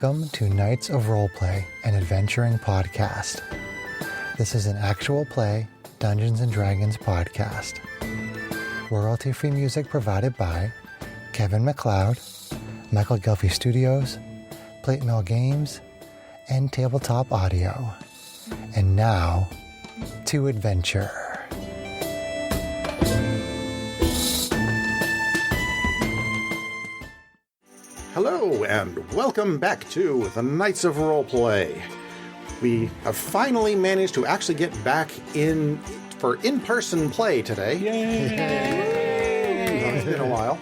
Welcome to Knights of Roleplay, an adventuring podcast. This is an actual play Dungeons & Dragons podcast. Royalty-free music provided by Kevin MacLeod, Michael Gelfie Studios, Plate Mill Games, and Tabletop Audio. And now, to adventure. Hello, and welcome back to the Knights of Roleplay. We have finally managed to actually get back in for in-person play today. Yay! It's been a while.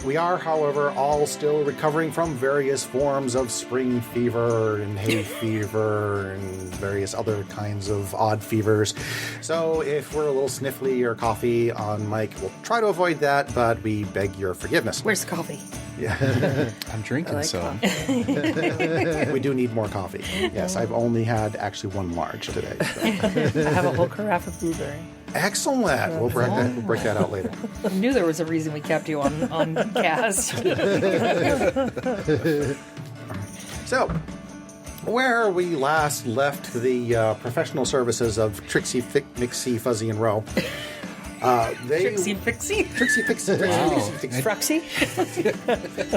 We are, however, all still recovering from various forms of spring fever and hay fever and various other kinds of odd fevers. So if we're a little sniffly or coffee on mic, we'll try to avoid that, but we beg your forgiveness. Where's the coffee? Yeah. I'm drinking some. We do need more coffee. Yes, I've only had actually one large today. So. I have a whole carafe of blueberry. Excellent. We'll break that out later. I knew there was a reason we kept you on cast. So, where we last left the professional services of Trixie, Mixie, Fuzzy, and Row. Trixie Fixie? Trixie Fixie. Fruxie?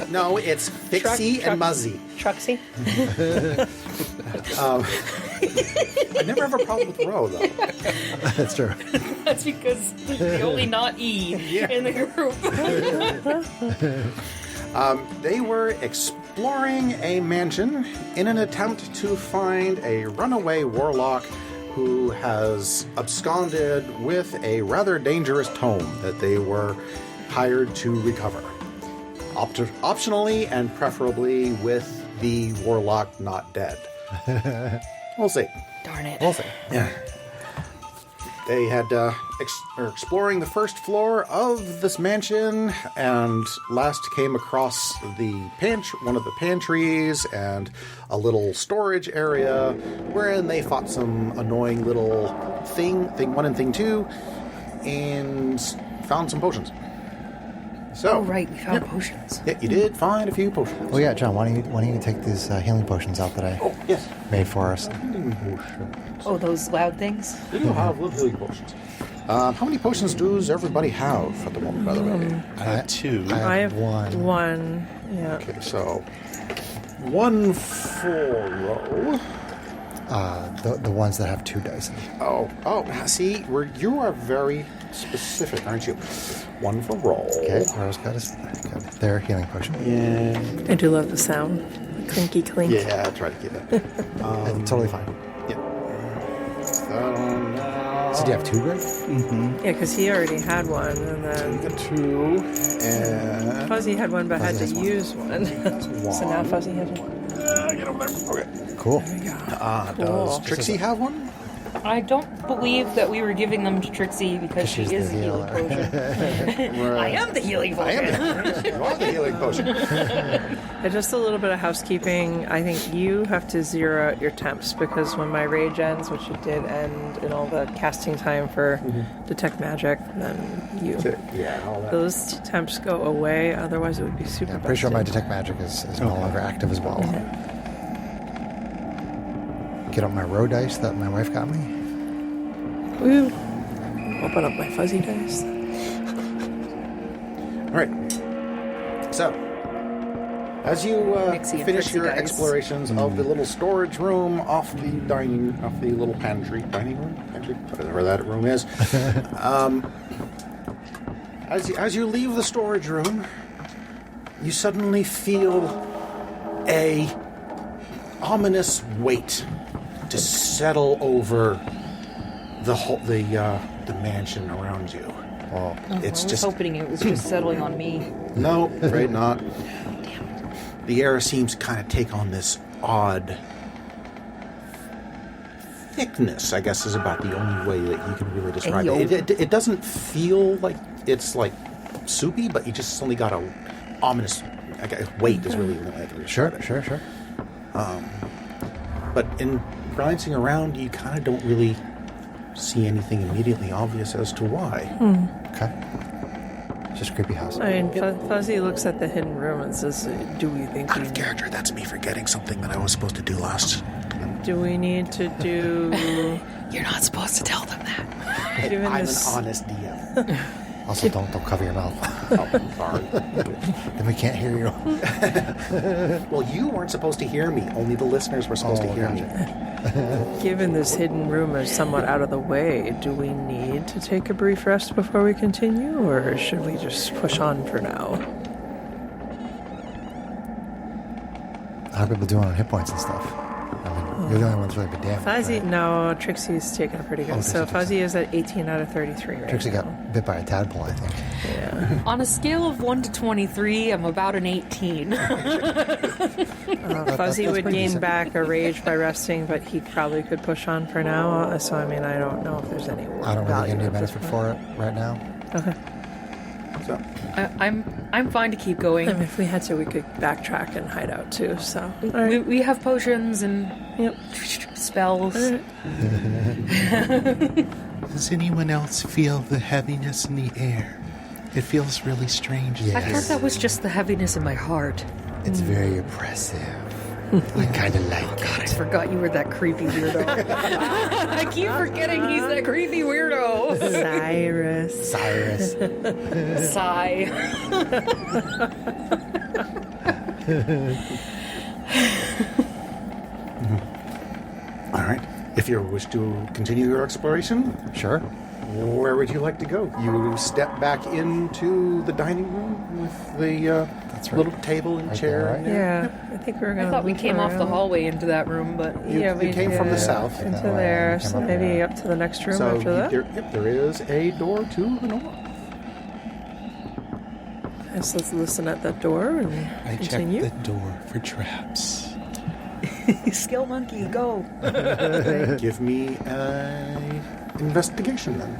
No, it's Fixie and Muzzy. Truxie? I never have a problem with Row, though. That's true. That's because the only not E in the group. They were exploring a mansion in an attempt to find a runaway warlock who has absconded with a rather dangerous tome that they were hired to recover. Optionally and preferably with the warlock not dead. We'll see. Darn it. We'll see. Yeah. They had are exploring the first floor of this mansion and last came across one of the pantries and a little storage area wherein they fought some annoying little thing 1 and thing 2 and found some potions. So, Oh, right. We found potions. Yeah, you did find a few potions. Oh yeah, John, why don't you take these healing potions out that I made for us? Oh, those loud things? We do have little healing potions. How many potions does everybody have at the moment, by the way? I have 2. I have one. One, yeah. Okay, so 1 for Row. The ones that have 2 dice in them. Oh, see, you are very specific, aren't you? 1 for Roll. Okay, Rose got their healing potion. Yeah. I do love the sound. Clinky clink. Yeah, I'll try to keep it. It's totally fine. Yeah. So do you have 2, Greg? Mm-hmm. Yeah, because he already had one, and then Got 2, and... Fuzzy had one, but Fuzzy had to has one. use one. So now Fuzzy has one. Get over there. Okay. Cool. There we go. Does Trixie have one? I don't believe that we were giving them to Trixie because she she's is the the healing healer. potion. I am the healing potion. You are the healing potion. And just a little bit of housekeeping. I think you have to zero out your temps because when my rage ends, which it did end in all the casting time for Detect Magic, then you. Yeah, all that. Those temps go away, otherwise it would be super I'm pretty sure my busted. Detect Magic is no longer active as well. Get up my row dice that my wife got me. Woo. Open up my Fuzzy dice. All right. So, as you Mixie and finish Trixie your dice. explorations of the little storage room off the little dining room, whatever that room is, as you leave the storage room, you suddenly feel a ominous weight to settle over the mansion around you. Oh, It's I was just hoping it was just settling on me. no, afraid not. The air seems to kind of take on this odd thickness, I guess is about the only way that you can really describe it. It doesn't feel like it's like soupy, but you just suddenly got a ominous weight is really the way I can describe it. Sure. But in glancing around, you kind of don't really see anything immediately obvious as to why. Okay. Just a creepy house. I mean, Fuzzy looks at the hidden room and says, do we think Out of character, that's me forgetting something that I was supposed to do last. do we need to do... You're not supposed to tell them that. Given I'm this, an honest DM. Also, don't cover your mouth. Oh, sorry. Then we can't hear you. Well, you weren't supposed to hear me. Only the listeners were supposed to hear me. given this hidden room is somewhat out of the way, do we need to take a brief rest before we continue, or should we just push on for now? How are people doing on hit points and stuff? I mean, you're the only one that's really been damaged. Fuzzy, right? no, Trixie's taking it pretty good. So Fuzzy is at 18 out of 33 right Trixie now. got bit by a tadpole, I think. Yeah. On a scale of 1 to 23, I'm about an 18. Fuzzy would pretty gain decent. back a rage by resting, but he probably could push on for now. So, I mean, I don't know if there's any I don't really value get any at this benefit point. for it right now. Okay. So, I'm fine to keep going. I mean, if we had to, we could backtrack and hide out too. So, all right. We have potions and spells. Does anyone else feel the heaviness in the air? It feels really strange. Yeah. I thought that was just the heaviness in my heart. It's very oppressive. I kind of like God, I it. forgot you were that creepy weirdo. I keep forgetting he's that creepy weirdo. Cyrus. Cyrus. Sigh. all right. If you wish to continue your exploration, Sure. where would you like to go? You step back into the dining room with the That's right. little table and Right chair. there, right? in there. Yeah, I think we were going I to. thought we came off the hallway into that room, but You came from the south. into That way, there. you came So up maybe there. up to the next room So after that. there is a door to the north. Yes, let's listen at that door and I continue. checked the door for traps. skill monkey, go. Give me an investigation then,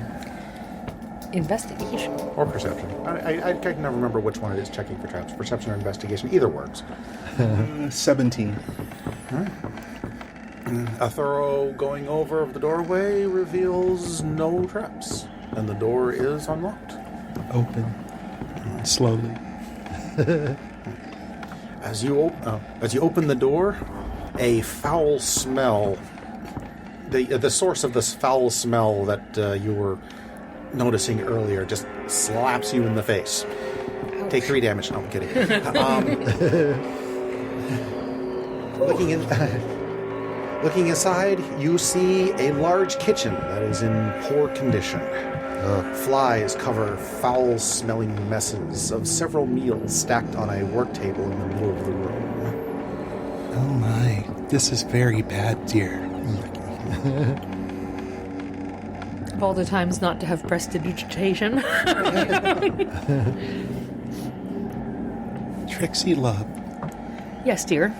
Investigation. or perception. I can never remember which one it is checking for traps. Perception or investigation, either works. 17. A thorough going over of the doorway reveals no traps, and the door is unlocked. Open. Slowly. As you open the door, a foul smell. The source of this foul smell that you were noticing earlier just slaps you in the face. Take 3 damage. No, I'm kidding. Looking inside, you see a large kitchen that is in poor condition. Flies cover foul-smelling messes of several meals stacked on a work table in the middle of the room. Oh my. This is very bad, dear. Of all the times not to have prestidigitation. Trixie, love. Yes, dear.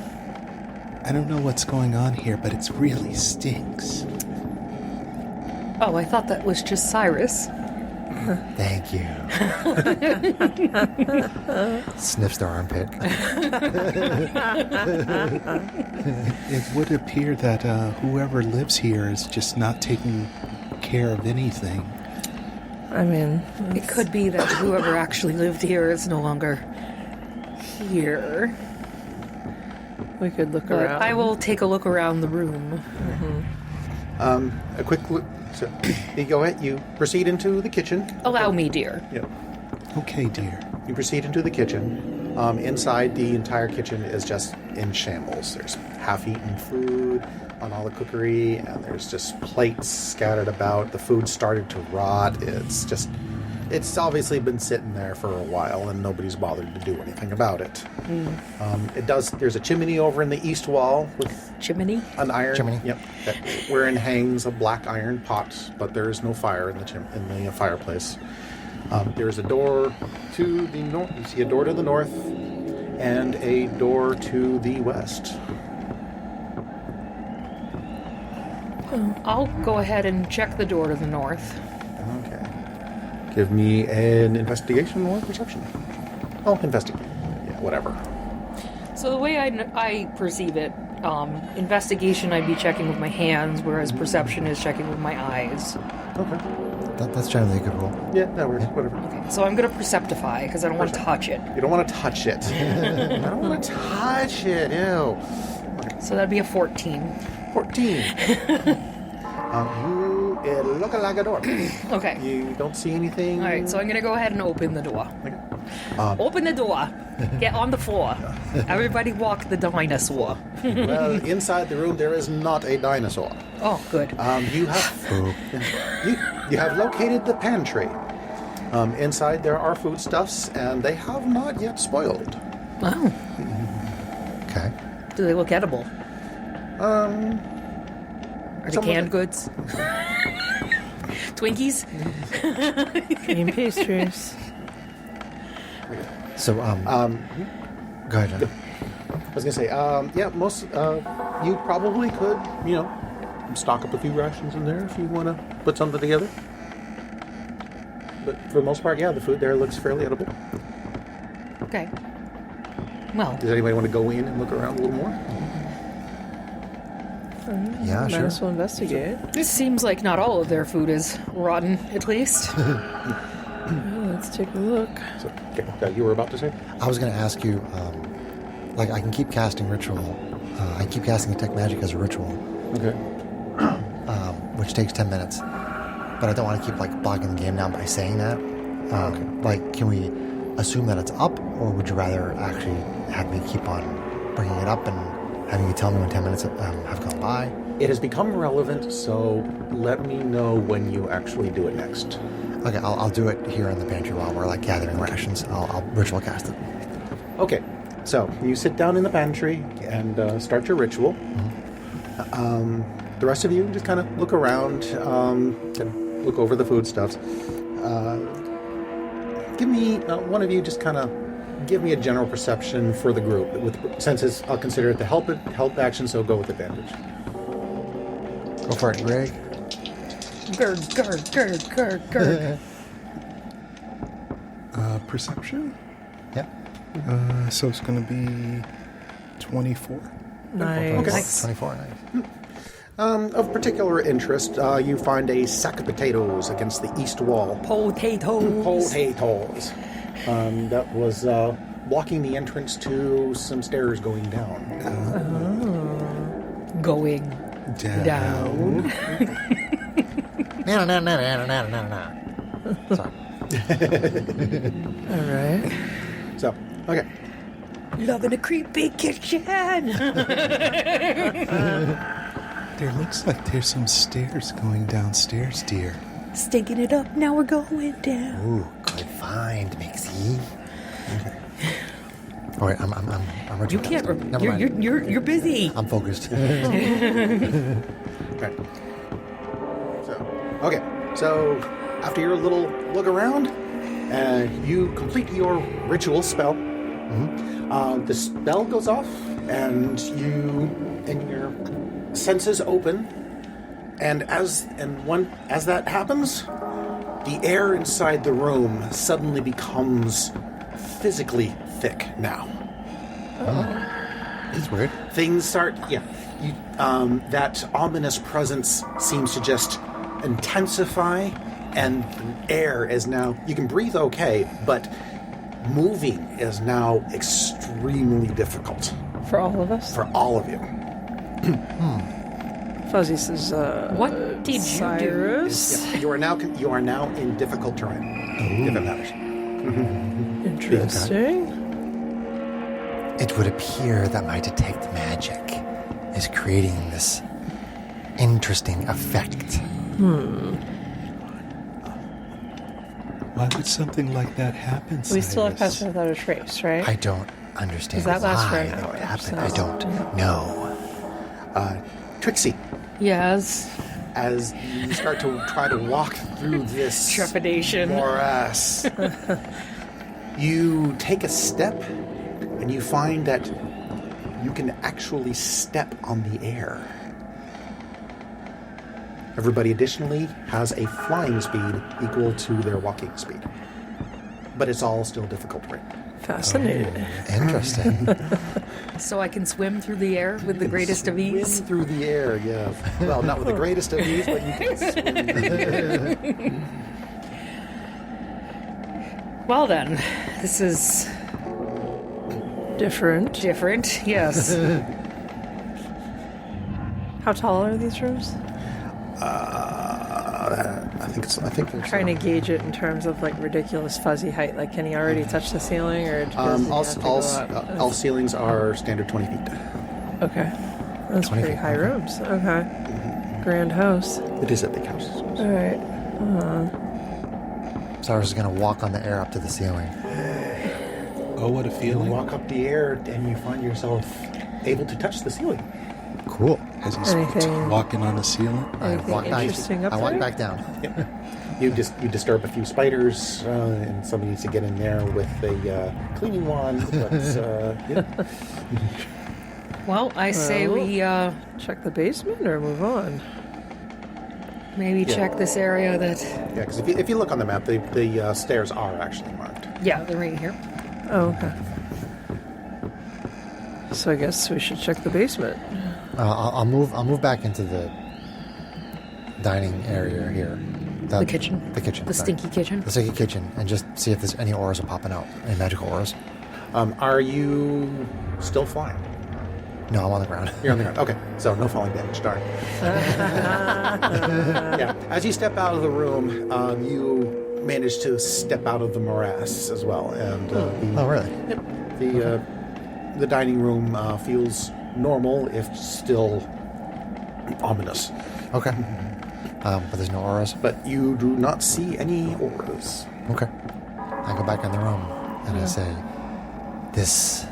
I don't know what's going on here, but it really stinks. Oh, I thought that was just Cyrus. Thank you. Sniffs their armpit. It would appear that whoever lives here is just not taking care of anything. I mean, It could be that whoever actually lived here is no longer here. we could look But around. I will take a look around the room. A quick look. So, you go ahead. You proceed into the kitchen. Allow me, dear. Yeah. Okay, dear. You proceed into the kitchen. Inside, the entire kitchen is just in shambles. There's half-eaten food on all the cookery, and there's just plates scattered about. The food started to rot. It's obviously been sitting there for a while, and nobody's bothered to do anything about it. There's a chimney over in the east wall with Chimney? an iron. Chimney. Yep. Wherein hangs a black iron pot, but there is no fire in the fireplace. There's a door to the north. You see a door to the north and a door to the west. I'll go ahead and check the door to the north. Okay. Give me an investigation or perception. Oh, investigate. Yeah, whatever. So the way I perceive it, Investigation, I'd be checking with my hands, whereas perception is checking with my eyes. Okay. That's generally a good rule. Yeah, that works. Whatever. Okay, so I'm going to perceptify because I don't want to touch it. You don't want to touch it. I don't want to touch it. Ew. So that'd be a 14. 14. You look like a door. Okay. You don't see anything. All right, so I'm going to go ahead and open the door. Okay. Open the door. Get on the floor. Everybody walk the dinosaur. Well, inside the room there is not a dinosaur. Oh, good. You have located the pantry. Inside there are foodstuffs, and they have not yet spoiled. Oh. Okay. Do they look edible? Are they some of canned it- goods? Twinkies? Cream pastries. So, go ahead, John. I was gonna say, yeah, most you probably could, stock up a few rations in there if you want to put something together. But for the most part, yeah, the food there looks fairly edible. Okay. Well, Does anybody want to go in and look around a little more? Yeah, Might sure. as well investigate. it seems like not all of their food is rotten, at least. Yeah, let's take a look. So, okay, you were about to say? I was going to ask you, I can keep casting ritual. I can keep casting detect magic as a ritual, Okay. which takes 10 minutes. But I don't want to keep bogging the game down by saying that. Can we assume that it's up, or would you rather actually have me keep on bringing it up and having you tell me when 10 minutes have gone by? It has become relevant, so let me know when you actually do it next. Okay, I'll do it here in the pantry while we're gathering rations. I'll ritual cast it. Okay, so you sit down in the pantry and start your ritual. The rest of you just kind of look around, kind of look over the foodstuffs. Give me one of you just kind of give me a general perception for the group. Since I'll consider it the help action, so go with advantage. Go for it, Greg. Gurg, gurg, gurg, gurg, gurg. Perception? Yeah. So it's going to be 24. Nice. Okay. Nice. 24, nice. Of particular interest, you find a sack of potatoes against the east wall. Potatoes. Potatoes. That was blocking the entrance to some stairs going down. Going down. No. Sorry. All right. So, okay. Loving a creepy kitchen. There looks like there's some stairs going downstairs, dear. Stinking it up. Now we're going down. Ooh, good find, Mixie. Okay. All right, I'm ritual You can't. casting. Never mind. You're busy. I'm focused. Okay. So after your little look around, you complete your ritual spell. The spell goes off, and your senses open, and as that happens, the air inside the room suddenly becomes physically thick now. It's weird. Things start, that ominous presence seems to just intensify, and air is now, you can breathe okay, but moving is now extremely difficult For all of us? for all of you. Fuzzy says, What did you do? Cyrus? Yeah, you are now in difficult terrain. If it matters. Interesting. It would appear that my detect magic is creating this interesting effect. Why would something like that happen, We still have Cyrus? Passion Without a Trace, right? I don't understand Does that last for why an hour? it happened. So- I don't know. Trixie, Yes. as you start to try to walk through this Trepidation. morass, you take a step and you find that you can actually step on the air. Everybody additionally has a flying speed equal to their walking speed. But it's all still difficult terrain. Fascinating. Interesting. So I can swim through the air with the greatest of ease. Swim through the air, yeah. Well, not with the greatest of ease, but you can swim through the air. Well then, this is Different. yes. How tall are these rooms? I think there's Trying to gauge it in terms of like ridiculous fuzzy height. Like, can he already touch the ceiling, or does he have to go up? all ceilings are standard 20 feet. Okay, that's 20 pretty feet, high okay. rooms. Okay, grand house. It is a big house. All right. Cyrus is going to walk on the air up to the ceiling. Oh, what a You feeling. walk up the air and you find yourself able to touch the ceiling. Cool. As he's Anything- walking on the ceiling. Anything interesting up I walk there? back down. Yep. You disturb a few spiders, and somebody needs to get in there with a cleaning wand. But yeah. Well, I say Well. we Check the basement or move on. maybe check this area that... Yeah, because if you look on the map, the stairs are actually marked. Yeah, they're right here. Oh, okay. So I guess we should check the basement. I'll move back into the dining area here. The kitchen. The kitchen. The sorry. stinky kitchen. The stinky kitchen, and just see if there's any auras are popping out. Any magical auras? Are you still flying? No, I'm on the ground. You're on the ground. Okay, so no falling damage. Darn. Yeah. As you step out of the room, you manage to step out of the morass as well, and Oh, really? the dining room feels normal, if still ominous. Okay. But there's no auras? But you do not see any auras. Okay. I go back in the room, and I say, this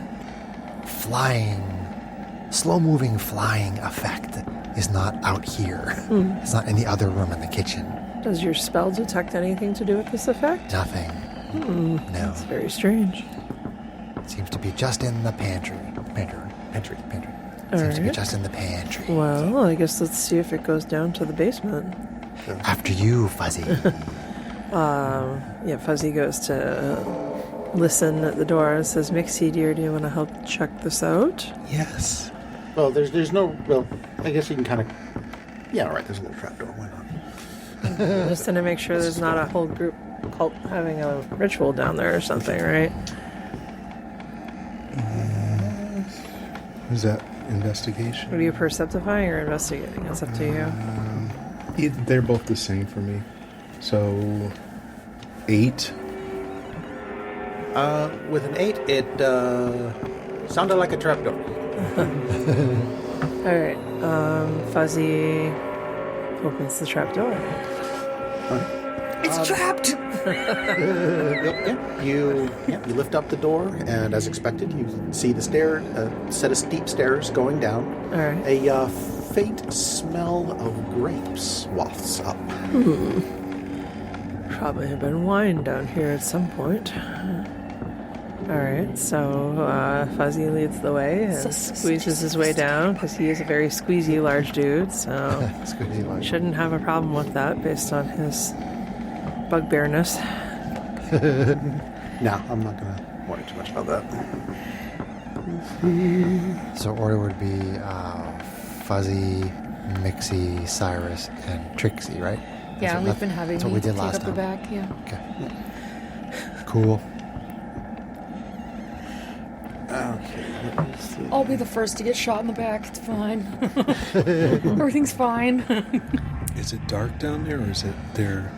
slow-moving flying effect is not out here. It's not in the other room in the kitchen. Does your spell detect anything to do with this effect? Nothing. No. It's very strange. It seems to be just in the pantry. Seems to be Alright. just in the pantry. Well, I guess let's see if it goes down to the basement. After you, Fuzzy. Yeah, Fuzzy goes to listen at the door and says, Mixie, dear, do you want to help check this out? Yes. Well, there's no. Well, I guess you can kind of. Yeah, all right. There's a little trapdoor. Why not? Just to make sure there's not a whole group cult having a ritual down there or something, right? Is that What investigation? are you perceptifying or investigating? It's up to you. They're both the same for me. So, 8. With an 8, it sounded like a trapdoor. All right. Fuzzy opens the trap door. It's trapped! You lift up the door, and as expected, you see the set of steep stairs going down. All right. A faint smell of grapes wafts up. Probably have been wine down here at some point. All right, so Fuzzy leads the way and squeezes his way down because he is a very squeezy large dude, so Squeezy lunch. shouldn't have a problem with that based on his bugbearness. No, I'm not going to worry too much about that. So order would be Fuzzy, Mixie, Cyrus, and Trixie, right? Yeah, we've been having That's what we did take last up the time. back, yeah. Okay. Cool. Okay. let me see. I'll be the first to get shot in the back. It's fine. Everything's fine. Is it dark down there, or is it there?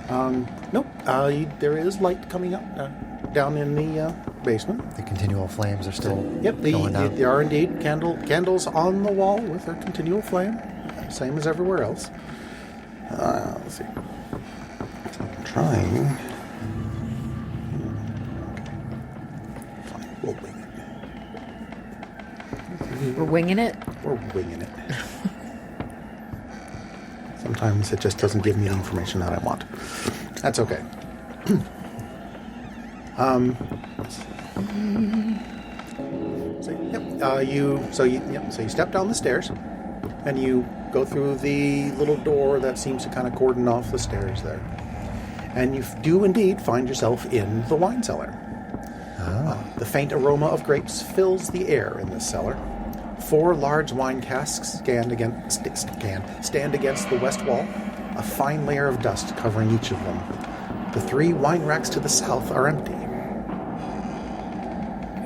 Nope. There is light coming up down in the basement. The continual flames are still Yep, going down. there are indeed candles on the wall with a continual flame, same as everywhere else. Let's see. So I'm trying. Fine, we'll wing We're winging it. it. We're winging it. Sometimes it just doesn't give me the information that I want. That's okay. So you step down the stairs, and you go through the little door that seems to kind of cordon off the stairs there, and you do indeed find yourself in the wine cellar. Oh. The faint aroma of grapes fills the air in this cellar. 4 large wine casks stand against the west wall, a fine layer of dust covering each of them. The 3 wine racks to the south are empty.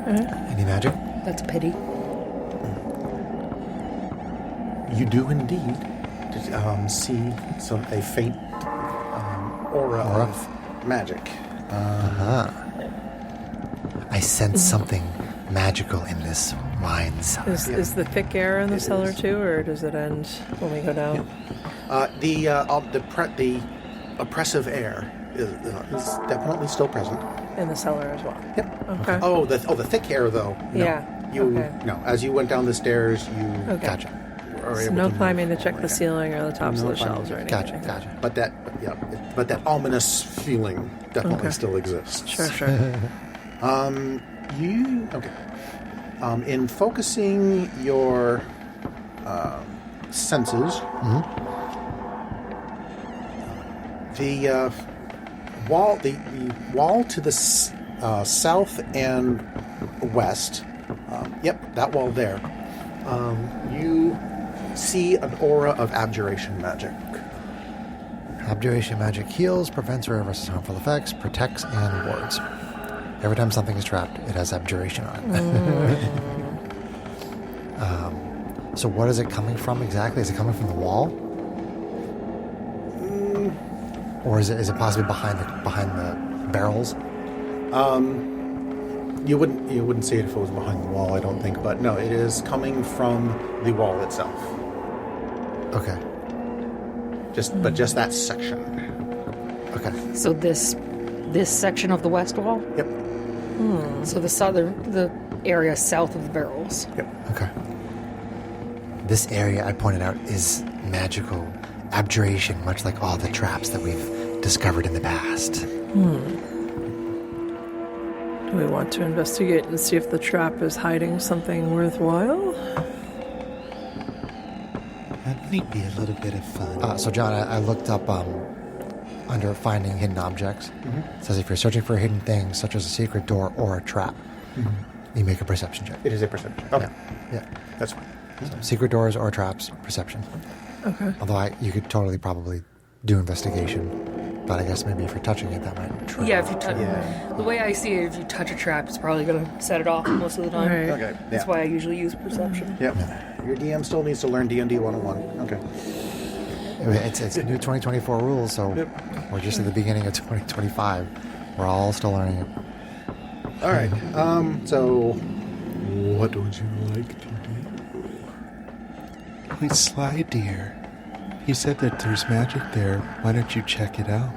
Any magic? That's a pity. You do indeed see a faint aura of magic. I sense something magical in this wine cellar. Is the thick air in the cellar too, or does it end when we go down? The oppressive air is definitely still present. In the cellar as well. Yep. Okay. Oh, the thick air though. No. Yeah. No. As you went down the stairs, you Okay. Gotcha. are So able no to climbing to move. check the ceiling or the tops No of the climbing. shelves or anything. Gotcha. But that ominous feeling definitely Okay. still exists. Sure. In focusing your senses, the wall to the south and west. That wall there. You see an aura of abjuration magic. Abjuration magic heals, prevents or reverses harmful effects, protects, and wards. Every time something is trapped, it has abjuration on it. So what is it coming from exactly? Is it coming from the wall? Or is it possibly behind the barrels? You wouldn't see it if it was behind the wall, I don't think, but no, it is coming from the wall itself. Okay. But just that section. Okay. So this section of the west wall? Yep. So the area south of the barrels. Yep. Okay. This area I pointed out is magical abjuration, much like all the traps that we've discovered in the past. Do we want to investigate and see if the trap is hiding something worthwhile? That might be a little bit of fun. So, John, I looked up under finding hidden objects. It says if you're searching for hidden things, such as a secret door or a trap, you make a perception check. It is a perception. Okay. Yeah. That's fine. So, secret doors or traps, perception. Okay. Although you could totally probably do investigation, but I guess maybe if you're touching it, that might trigger. Yeah, if you touch Yeah. the way I see it, if you touch a trap, it's probably going to set it off most of the time. Right. Okay. That's why I usually use perception. Yep. Your DM still needs to learn D&D 101. Okay. It's new 2024 rules, so we're just at the beginning of 2025. We're all still learning it. All right. So, what would you like to do? Wait, Sly dear. You said that there's magic there. Why don't you check it out?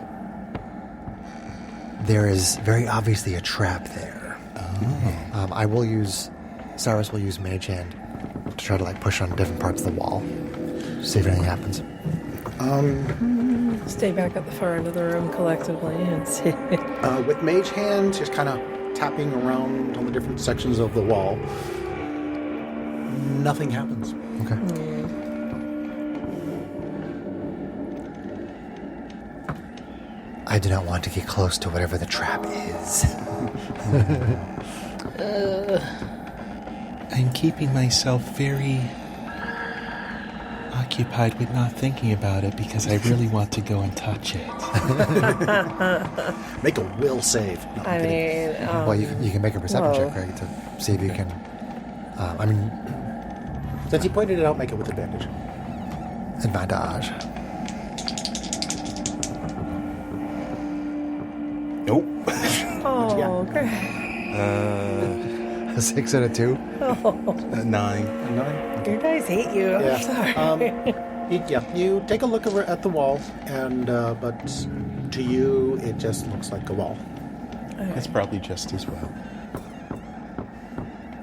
There is very obviously a trap there. Cyrus will use Mage Hand to try to push on different parts of the wall, see if anything happens. Stay back at the far end of the room collectively and see. With Mage Hand, just kind of tapping around on the different sections of the wall. Nothing happens. Okay. I do not want to get close to whatever the trap is. I'm keeping myself very occupied with not thinking about it because I really want to go and touch it. Make a will save. No, I'm I kidding. mean, Well, you can make a perception whoa. check, Craig, to see if you can. Since you pointed it out, make it with advantage. Advantage. Nope. Oh, okay. A 6 and a 2. 9. 9. Your dice hate you. I'm sorry. You take a look over at the wall, and but to you, it just looks like a wall. That's probably just as well.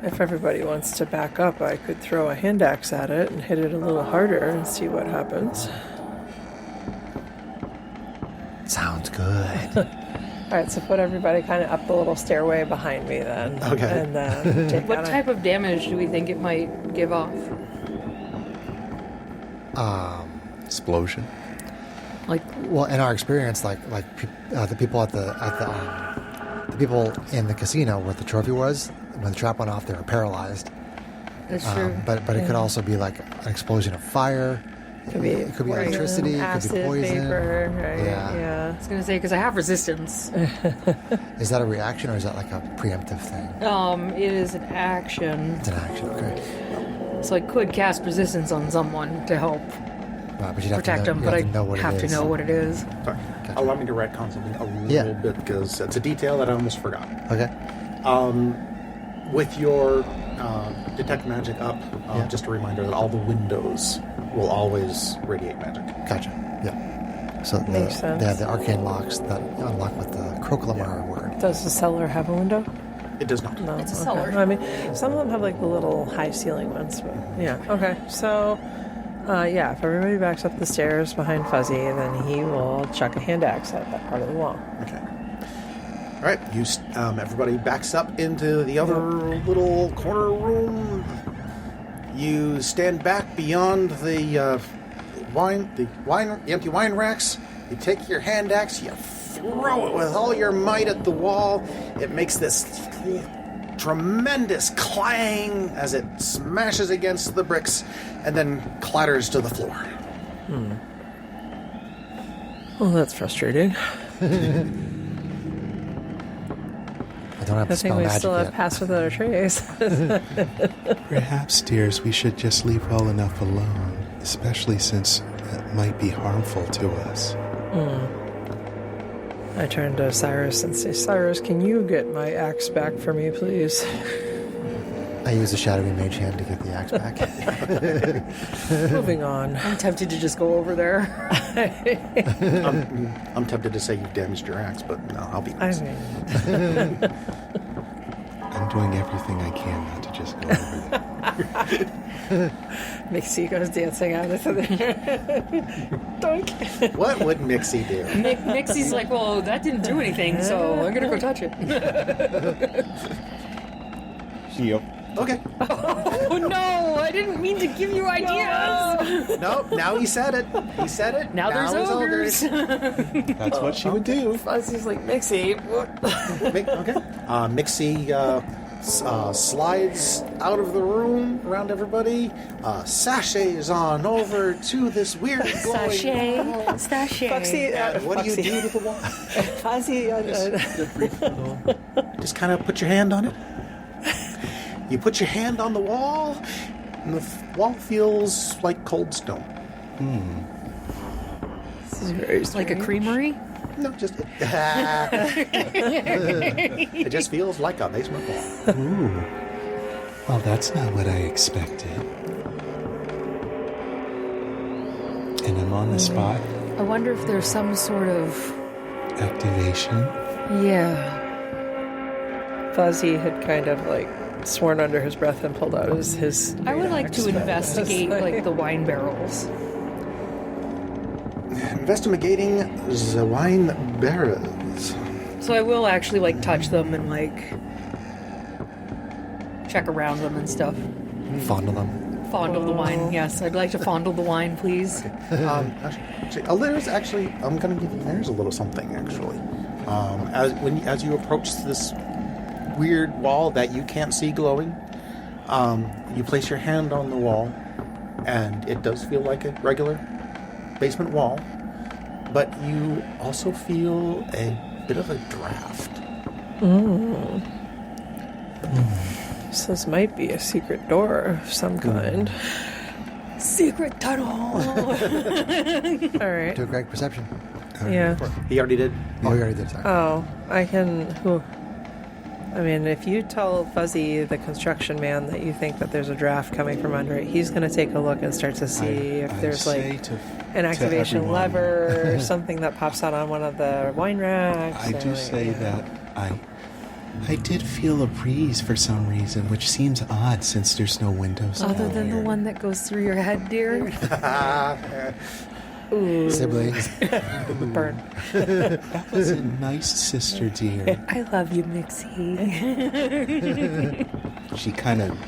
If everybody wants to back up, I could throw a hand axe at it and hit it a little harder and see what happens. Sounds good. All right, so put everybody kind of up the little stairway behind me then. Okay. And take What down type of damage do we think it might give off? Explosion. Well, in our experience, the people at the people in the casino where the trophy was, when the trap went off, they were paralyzed. That's true. But it could also be like an explosion of fire. It could be electricity. acid, it could be poison. Vapor, right? Yeah. I was going to say, because I have resistance. Is that a reaction or is that like a preemptive thing? It is an action. It's an action. Okay. So I could cast resistance on someone to help Right, but you'd have protect to them, know, but you'd have to know what I have it to is. know what it is. Sorry. Allow me to retcon something a Yeah. little bit because it's a detail that I almost forgot. Okay. With your detect magic up, Yeah. just a reminder that all the windows will always radiate magic. Gotcha. Yeah. So Makes sense. they have the arcane locks that unlock with the Crocalamar word. Does the cellar have a window? It does not. No. It's a okay. cellar. I mean, some of them have like the little high ceiling ones. But yeah. Okay. So, if everybody backs up the stairs behind Fuzzy, then he will chuck a hand axe at that part of the wall. Okay. All right. Everybody backs up into the other little corner room. You stand back beyond the empty wine racks. You take your hand axe. You throw it with all your might at the wall. It makes this tremendous clang as it smashes against the bricks and then clatters to the floor. Well, that's frustrating. I don't have I to think spell we magic still have yet. Pass Without a Trace. Perhaps, dears, we should just leave well enough alone, especially since it might be harmful to us. I turn to Cyrus and say, Cyrus, can you get my axe back for me, please? I use the shadowy mage hand to get the axe back. Moving on. I'm tempted to just go over there. I'm tempted to say you've damaged your axe, but no, I'll be I nice. mean, I'm doing everything I can not to just go over there. Mixie goes dancing out into the Doink. What would Mixie do? Nixie's like, well, that didn't do anything, so I'm going to go touch it. Yep. Okay. Oh, no, I didn't mean to give you ideas. No, now he said it. He said it. Now there's it's ogres. That's what she would do. Fuzzy's like, Mixie. Okay. Mixie slides out of the room around everybody, sashays on over to this weird glowing wall. Sachet. Foxy, And what do you do to the wall? Fuzzy, Just kind of put your hand on it. You put your hand on the wall, and the wall feels like cold stone. this is very Like a creamery? No, just it just feels like a basement wall. Ooh. Well, that's not what I expected. And I'm on the spot. I wonder if there's some sort of... Activation. Yeah. Fuzzy had kind of like sworn under his breath and pulled out his I would like to axe. investigate, like, the wine barrels. Investigating the wine barrels. So I will actually, like, touch them and, like, check around them and stuff. Fondle them. Fondle the wine, yes. I'd like to fondle the wine, please. There's actually, I'm going to give you, there's a little something actually. As you approach this weird wall that you can't see glowing, you place your hand on the wall, and it does feel like a regular basement wall, but you also feel a bit of a draft. So this might be a secret door of some kind. Secret tunnel! All right. Do a Greg perception. Yeah. He already did. Oh, you already did. Sorry. Oh, I can. I mean, if you tell Fuzzy, the construction man, that you think that there's a draft coming from under it, he's going to take a look and start to see if there's like an activation everyone. lever or something that pops out on one of the wine racks. I do or, say yeah. that I did feel a breeze for some reason, which seems odd since there's no windows. Other down than the here. one that goes through your head, dear. Siblings. Burn. That was a nice sister, dear. I love you, Mixie. She kind of.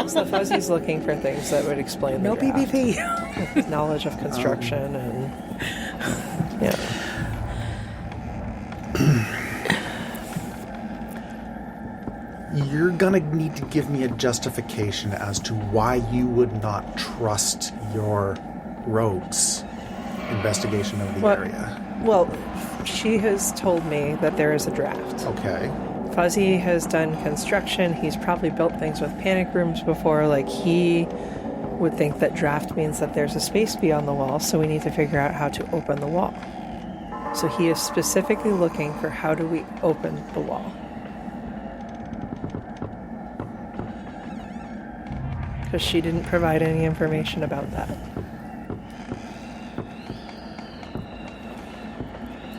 So Fuzzy's looking for things that would explain No the draft. PvP. Knowledge of construction and yeah. You're gonna need to give me a justification as to why you would not trust your rogues' investigation of the area. Well, she has told me that there is a draft. Okay. Fuzzy has done construction. He's probably built things with panic rooms before. Like, he would think that draft means that there's a space beyond the wall, so we need to figure out how to open the wall. So he is specifically looking for how do we open the wall. Because she didn't provide any information about that.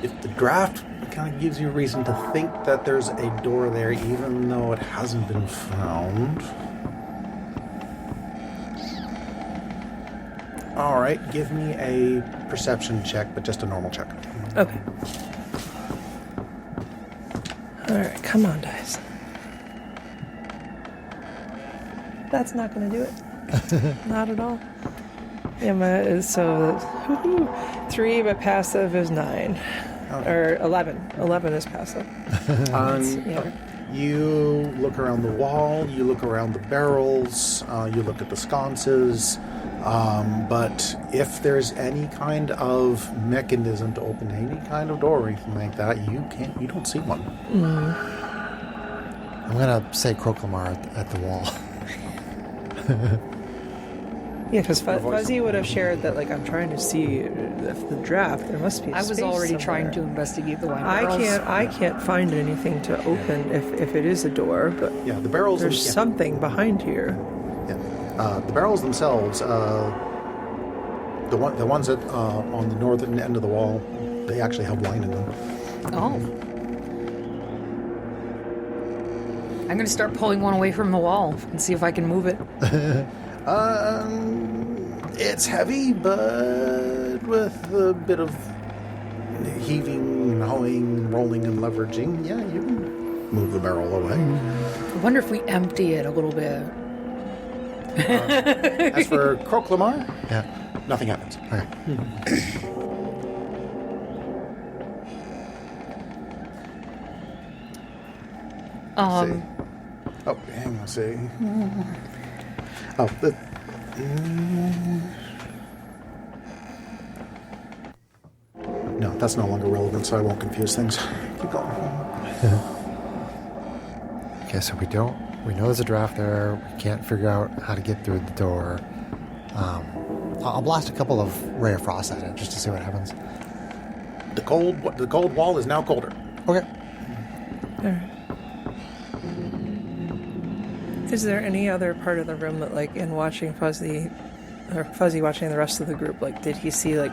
If the draft kind of gives you a reason to think that there's a door there, even though it hasn't been found. All right, give me a perception check, but just a normal check. Okay. Alright, come on, dice. That's not going to do it. Not at all. Emma is so... 3, but passive is 9. Okay. Or 11. 11 is passive. Yeah. You look around the wall, you look around the barrels, you look at the sconces, but if there's any kind of mechanism to open any kind of door or anything like that, you don't see one. I'm going to say Croclamar at the wall. Yeah, because Fuzzy would have shared that, like, I'm trying to see if the draft, there must be a I was space already somewhere. trying to investigate the wine barrels. I can't find anything to open if it is a door, but Yeah, the barrels... there's something behind here. Yeah. The barrels themselves, the ones that on the northern end of the wall, they actually have wine in them. Oh. I'm going to start pulling one away from the wall and see if I can move it. It's heavy, but with a bit of heaving, hoeing, rolling, and leveraging, yeah, you can move the barrel away. I wonder if we empty it a little bit. As for Croclamar, Yeah. nothing happens. Okay. See. Oh, hang on, see. Oh, no, that's no longer relevant, so I won't confuse things. Keep going. Okay, so we know there's a draft there. We can't figure out how to get through the door. I'll blast a couple of Ray of Frost at it just to see what happens. The cold wall is now colder. Okay. Alright. Is there any other part of the room that, like, in watching Fuzzy watching the rest of the group, like, did he see, like,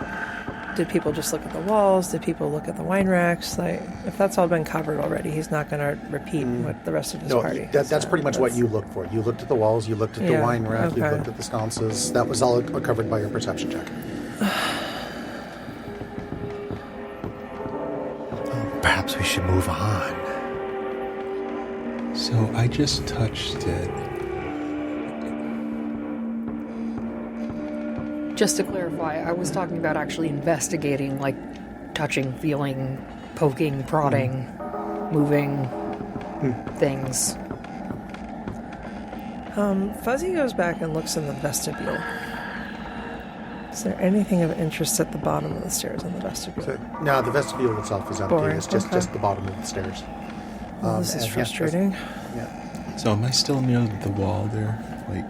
did people just look at the walls? Did people look at the wine racks? Like, if that's all been covered already, he's not going to repeat what the rest of his party has That's done. pretty much what you looked for. You looked at the walls, you looked at the Yeah, wine rack, you okay. looked at the sconces. That was all covered by your perception check. Perhaps we should move on. So I just touched it. Just to clarify, I was talking about actually investigating, like touching, feeling, poking, prodding, moving things. Fuzzy goes back and looks in the vestibule. Is there anything of interest at the bottom of the stairs in the vestibule? So, no, the vestibule itself is empty. Boring, It's just okay. the bottom of the stairs. Well, this is and yeah, frustrating. Yeah. So am I still near the wall there? Like,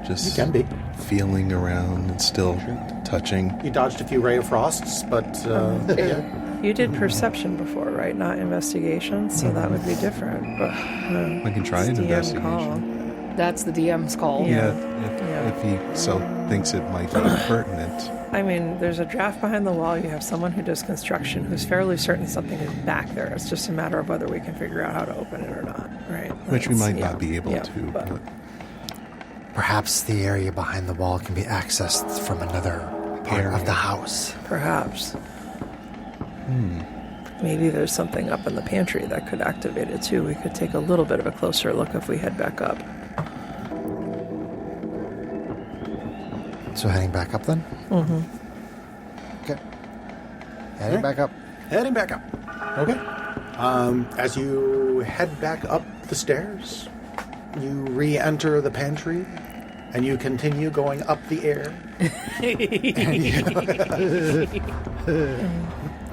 just You can be. feeling around and still touching? You dodged a few Ray of Frosts, but yeah. You did perception before, right? Not investigation, so that would be different. But I can try an it's DM investigation. call. That's the DM's call. Yeah. If he so thinks it might be pertinent. I mean, there's a draft behind the wall. You have someone who does construction who's fairly certain something is back there. It's just a matter of whether we can figure out how to open it or not, right? Which we That's- might not be able yeah, to. but- But Perhaps the area behind the wall can be accessed from another part of the house. Perhaps. Maybe there's something up in the pantry that could activate it too. We could take a little bit of a closer look if we head back up. So heading back up then? Mm-hmm. Okay. Heading back up. Heading back up. Okay. As you head back up the stairs, You re-enter the pantry, and you continue going up the air.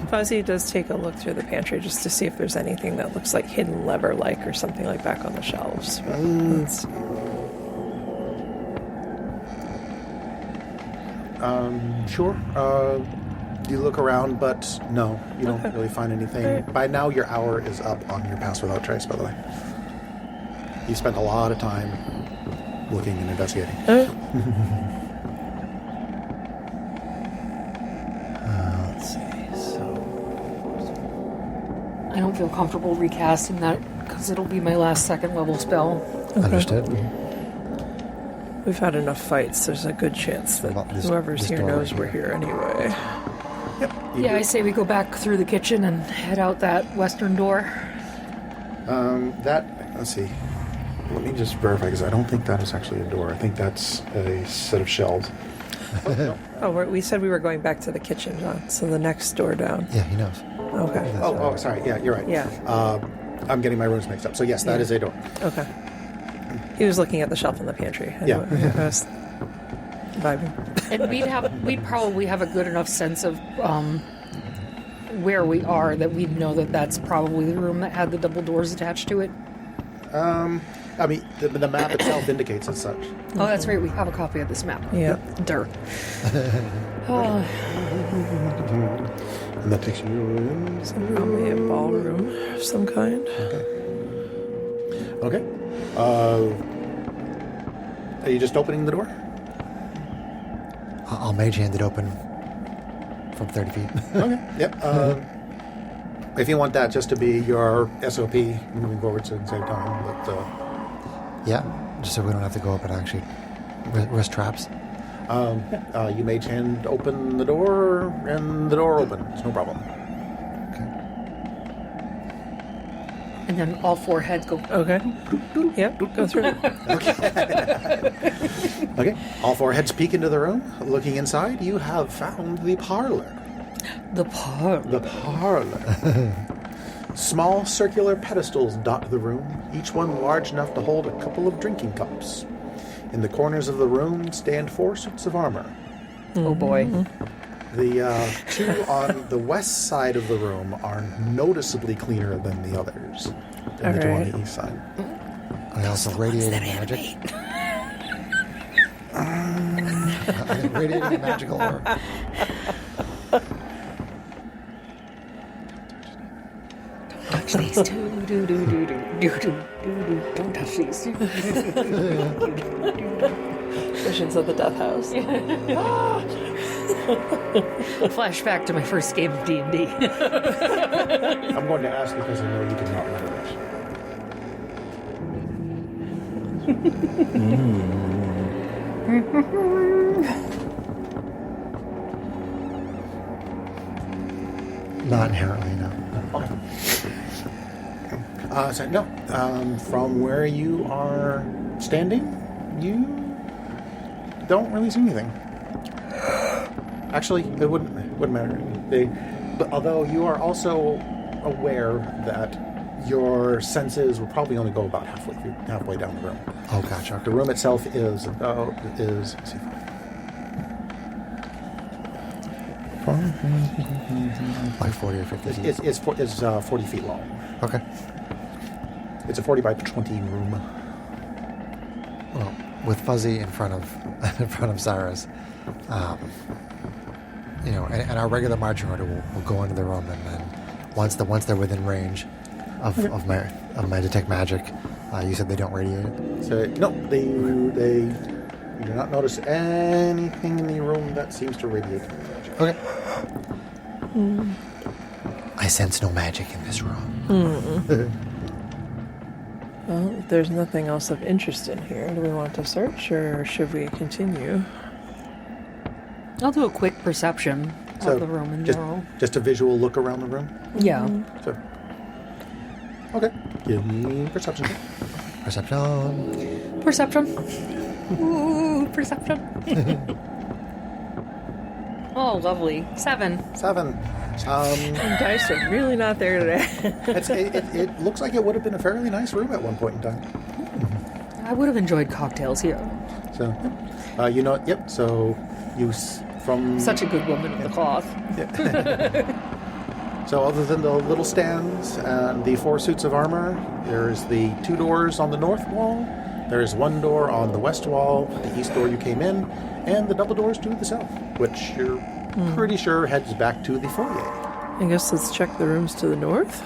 Fuzzy does take a look through the pantry just to see if there's anything that looks like hidden lever-like or something like back on the shelves. But let's see. Sure. You look around, but no, you don't really find anything. Right. By now, your hour is up on your Pass Without Trace, by the way. You spent a lot of time looking and investigating. Let's see. So, I don't feel comfortable recasting that because it'll be my last second level spell. understood. We've had enough fights. There's a good chance that Well, this- whoever's this here door knows right we're here anyway. Yep. you Yeah, do. I say we go back through the kitchen and head out that western door. Let's see. Let me just verify, because I don't think that is actually a door. I think that's a set of shelves. Oh, we said we were going back to the kitchen, John. So the next door down. Yeah, he knows. Okay. Oh, sorry. Yeah, you're right. Yeah. I'm getting my rooms mixed up. So yes, that is a door. Okay. He was looking at the shelf in the pantry. Yeah. I was vibing. And we'd probably have a good enough sense of where we are that we'd know that that's probably the room that had the double doors attached to it. I mean, the map itself indicates as such. Oh, that's right. We have a copy of this map. Yeah. Dirt. Oh, And that takes you in. So probably a ballroom of some kind. Okay. Are you just opening the door? I'll mage hand it open from 30 feet. Okay. Yep. If you want that just to be your SOP moving forward to the same time, but Yeah, just so we don't have to go up and actually risk traps. you mage hand open the door, and the door opens. No problem. Okay. and then all four heads go. Okay. Yep. Go through. Okay. All four heads peek into the room. Looking inside, you have found the parlor. The parlor. The parlor. Small circular pedestals dot the room, each one large enough to hold a couple of drinking cups. In the corners of the room stand 4 suits of armor. Oh boy. The two on the west side of the room are noticeably cleaner than the others. And the two on the east side. I also radiating magic. Radiating magical orb. Touch these two. Don't touch these. Visions of the Death House. Flashback to my first game of D&D. I'm going to ask because I know you did not remember this. Not inherently, no. From where you are standing, you don't really see anything. Actually, it wouldn't matter. But although you are also aware that your senses will probably only go about halfway down the room. Oh, gotcha. The room itself is let's see, Like 40 or 50 feet. it's 40 feet long. Okay. It's a 40 by 20 room. Well, with Fuzzy in front of Cyrus, and our regular marching order will go into the room, and then once they're within range of my detect magic, you said they don't radiate it. So no, they you do not notice anything in the room that seems to radiate magic. Okay. I sense no magic in this room. Well, if there's nothing else of interest in here, do we want to search or should we continue? I'll do a quick perception So of the room in general. just a visual look around the room. Yeah. So okay, give me perception. Perception. Perception. Ooh, perception. Oh, lovely. 7. 7. Dice are really not there today. It looks like it would have been a fairly nice room at one point in time. I would have enjoyed cocktails here. So, you know, yep. So from Such a good woman of the cloth. So other than the little stands and the 4 suits of armor, there's the 2 doors on the north wall. There's 1 door on the west wall, the east door you came in, and the double doors to the south, which you're pretty sure heads back to the foyer. I guess let's check the rooms to the north.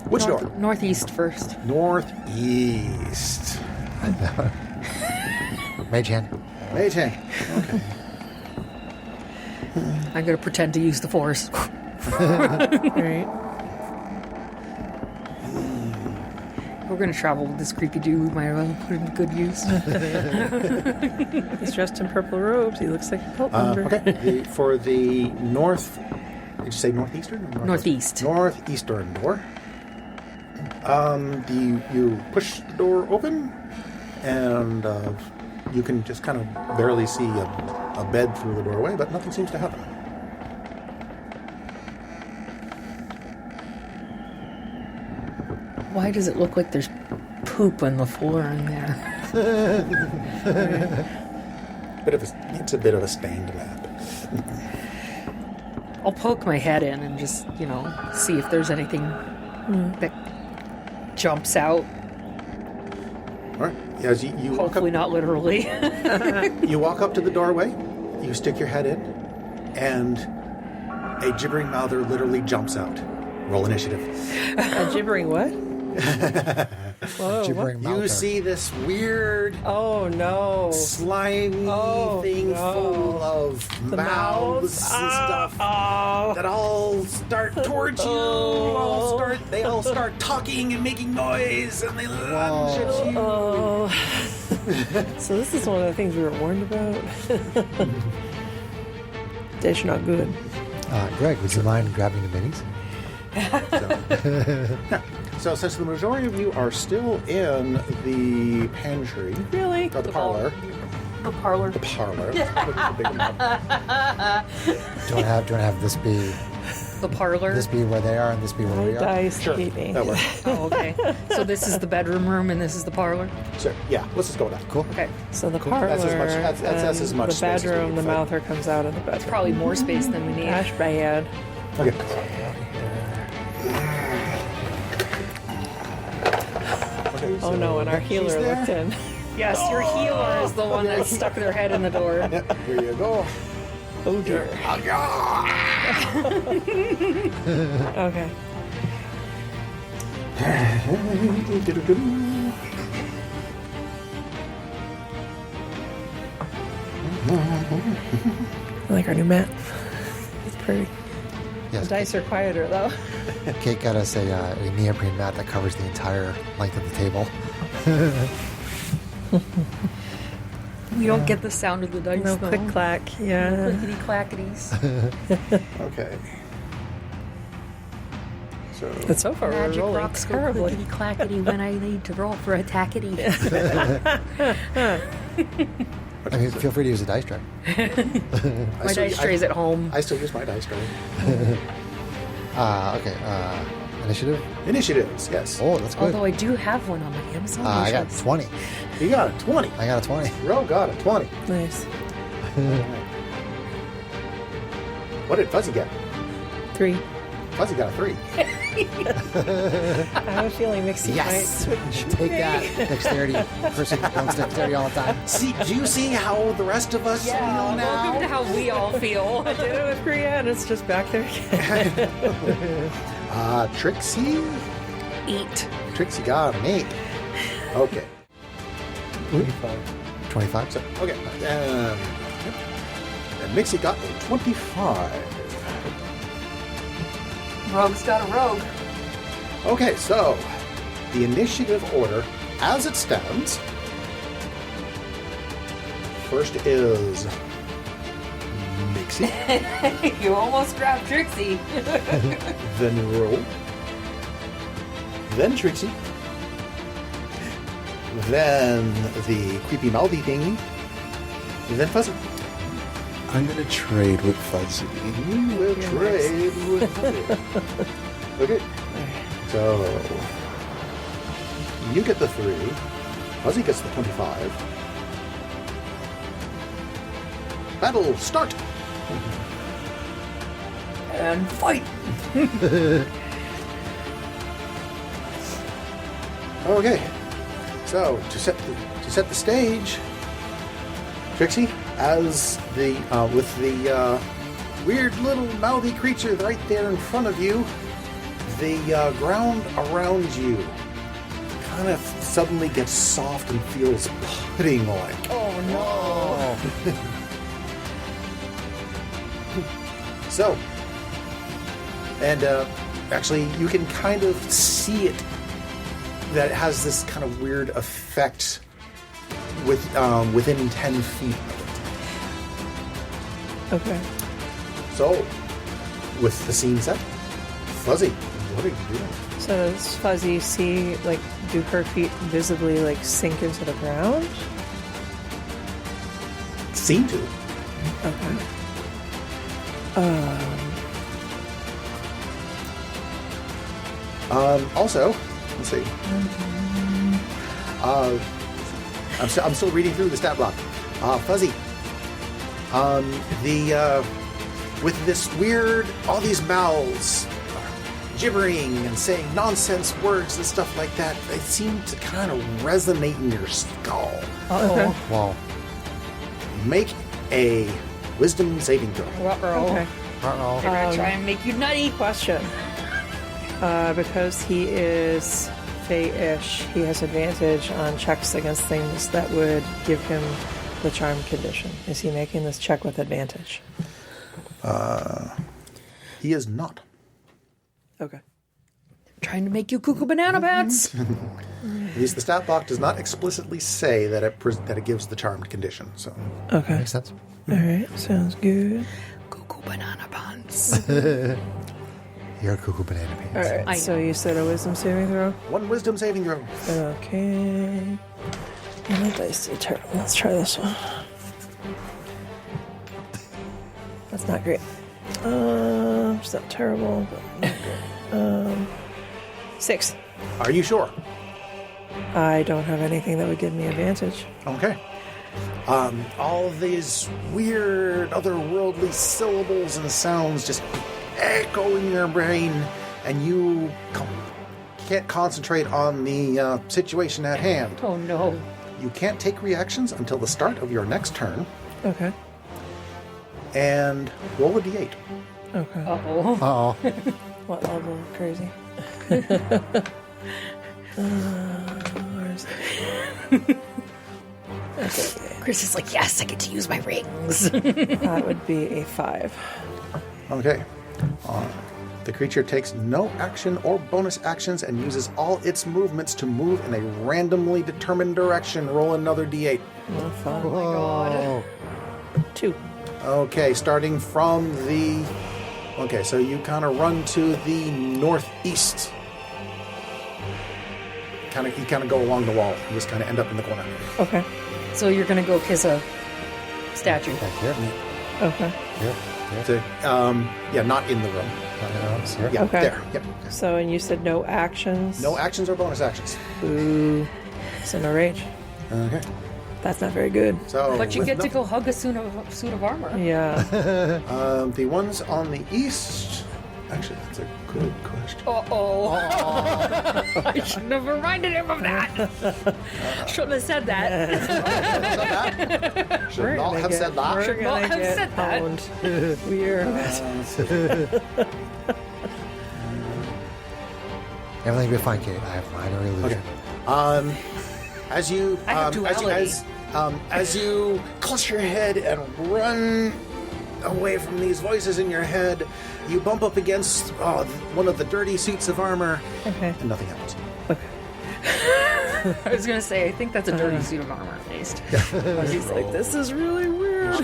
Which door? Northeast first. Northeast. Mage hand. Mage hand. Okay. I'm going to pretend to use the force. All right. We're going to travel with this creepy dude. Might as well put him to good use. He's dressed in purple robes. He looks like a cult member. Okay. For the north, did you say northeastern? Or Northeast. Northeastern door. You push the door open, and you can just kind of barely see a bed through the doorway, but nothing seems to happen. Why does it look like there's poop on the floor in there? It's a bit of a stained map. I'll poke my head in and just, see if there's anything that jumps out. All right. As you walk up, Hopefully not literally. you walk up to the doorway, you stick your head in, and a gibbering mouther literally jumps out. Roll initiative. A gibbering what? Whoa, Gibbering You mouther. see this weird, Oh, no. slimy thing full of The mouths and stuff that all start towards you. They all start talking and making noise, and they lunge at you. Oh. So this is one of the things we were warned about. Dish not good. Greg, would you mind grabbing the minis? So since the majority of you are still in the pantry, Really? or the parlor, The parlor. the parlor, with the big mouth. Do you want to have this be The parlor. where they are and this be where we are? Dice Sure, keeping. that works. Oh, okay. So this is the bedroom room and this is the parlor? So yeah, let's just go with that. Cool. Okay. So the parlor, That's as much- that's as much the space as we bedroom, need the for- mouther comes out of the bedroom. Probably more space than we need. Ash bad. Okay. Oh no, and our healer there. looked in. Yes, your healer is the one that stuck their head in the door. Here you go. Oh dear. Okay. I like our new mat. It's pretty. The Yes. dice are quieter, though. Kate got us a neoprene mat that covers the entire length of the table. We don't get the sound of the dice, No though. click clack. Yeah. Clickety clackities. Okay. So But so far we're Magic rolling rocks go terribly. clickety clackety when I need to roll for a tackety. I mean, feel free to use a dice tray. My dice tray's at home. I still use my dice tray. Okay. Initiative? Initiatives, yes. Oh, that's good. Although I do have one on my Amazon. I got wishlist. 20. You got a 20. I got a 20. Ro got a 20. Nice. What did Fuzzy get? 3. Fuzzy got a 3. I have a feeling Mixie might Yes! switch. Take that. Dexterity. Person who counts dexterity all the time. See, do you see how the rest of us feel Welcome to now? how we all feel. I did it with Priya and it's just back there again. Trixie? 8. Trixie got an 8. Okay. 25. So, okay. And Mixie got a 25. Rogue's got a rogue. Okay, so the initiative order as it stands. First is Mixie, You almost grabbed Trixie. then Ro, then Trixie, then the creepy mouthy thingy, then Fuzzy. I'm going to trade with Fuzzy. You will trade with Fuzzy. Okay. So You get the 3. Fuzzy gets the 25. Battle, start! And fight! Okay, so to set the stage, Trixie, as the with the weird little mouthy creature right there in front of you, the ground around you kind of suddenly gets soft and feels pudding-like. Oh no! So, and actually, you can kind of see it. That it has this kind of weird effect within 10 feet of Okay. it. So, with the scene set, Fuzzy, what are you doing? So does Fuzzy see, like, do her feet visibly, like, sink into the ground? Seem to. Okay. Also, let's see. I'm still reading through the stat block. Fuzzy. With this weird, all these mouths gibbering and saying nonsense words and stuff like that, they seem to kind of resonate in your skull. Okay. Wow. Make a wisdom saving throw. Uh-oh. Okay. Uh-oh. They're gonna try and make you nutty. Question. Because he is Fey-ish, he has advantage on checks against things that would give him the charm condition. Is he making this check with advantage? He is not. Okay. Trying to make you cuckoo banana pants. At least the stat block does not explicitly say that it gives the charmed condition. So Okay. Makes sense. All right. Sounds good. Cuckoo banana pants. You're a cuckoo banana pants. All right. I So know. you said a wisdom saving throw? one wisdom saving throw. Okay. And the dice are terrible. Let's try this one. That's not great. It's not terrible, but not good. 6. Are you sure? I don't have anything that would give me advantage. Okay. All of these weird, otherworldly syllables and sounds just echo in your brain, and you can't concentrate on the situation at hand. Oh no. You can't take reactions until the start of your next turn, Okay. and roll a d8. Okay. Uh-oh. Uh-oh. What level of crazy? Where's it? Okay. Chris is like, yes, I get to use my rings. That would be a 5. Okay. The creature takes no action or bonus actions and uses all its movements to move in a randomly determined direction. Roll another d8. Oh, fun. Oh my god. 2. Okay, starting from the... Okay, so you kind of run to the northeast. You kind of go along the wall. You just kind of end up in the corner. Okay. So you're gonna go kiss a statue. Back here. Okay. Here. Here. So, yeah, not in the room. Here. Yeah, Okay. there. Yep. So, and you said no actions? No actions or bonus actions. Ooh. So no rage. Okay. That's not very good. So, But you with get to no- go hug a suit of armor. Yeah. The ones on the east... Actually, that's a good question. Uh-oh. I shouldn't have reminded him of that. Shouldn't have said that. Should not have said that. We're Should not gonna have get said that. pwned. We're Everything will be fine, Kate. I have minor illusion. As you I have duality. as you clutch your head and run away from these voices in your head, you bump up against one of the dirty suits of armor, Okay. and nothing happens. I was gonna say, I think that's a dirty suit of armor at least. He's like, this is really weird. But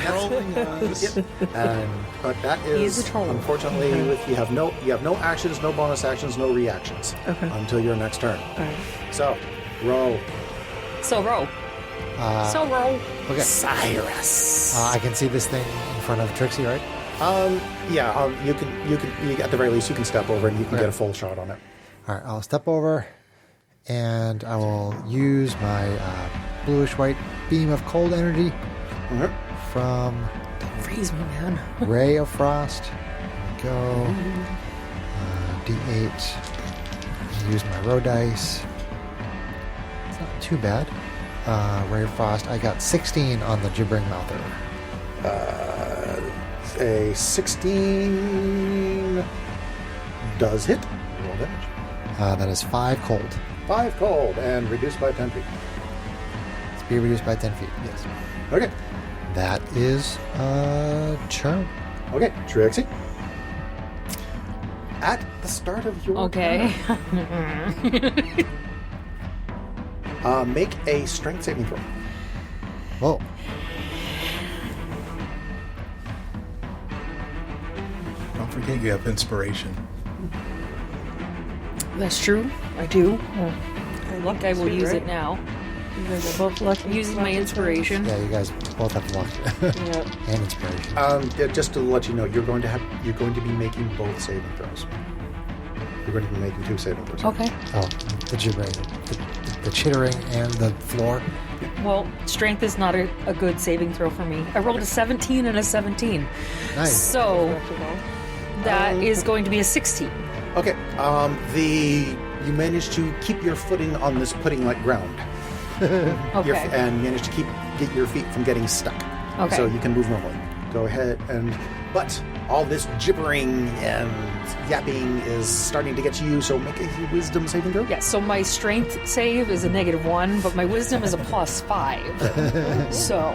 that He's is a troll. unfortunately you have no actions, no bonus actions, no reactions until your next turn. Alright. So, roll. So row. Row. Okay. Cyrus. I can see this thing in front of Trixie, right? You can at the very least you can step over and you can Okay. get a full shot on it. All right. I'll step over and I will use my bluish-white beam of cold energy from Freeze me, man. Ray of Frost. Go. D8. Use my row dice. It's not too bad. Ray of Frost. I got 16 on the gibbering mouther. A 16 does hit. Roll damage. That is 5 cold. 5 cold and reduced by 10 feet. Speed reduced by 10 feet. Yes. Okay. That is turn. Okay, Trixie. At the start of your Okay. turn, make a strength saving throw. Whoa. Don't forget you have inspiration. That's true. I do. Luck, I will use it now. You guys are both lucky. I'm using my inspiration. Yeah, you guys both have luck Yeah. and inspiration. Yeah, just to let you know, you're going to be making both saving throws. You're going to be making 2 saving throws. Okay. Oh, the gibbering, the chittering, and the floor. Well, strength is not a good saving throw for me. I rolled a 17 and a 17. Nice. So that is going to be a 16. Okay. You managed to keep your footing on this pudding-like ground. Okay. And managed to get your feet from getting stuck. Okay. So you can move normally. Go ahead but all this gibbering and yapping is starting to get to you, so make a wisdom saving throw. Yeah, so my strength save is a -1, but my wisdom is a +5. So.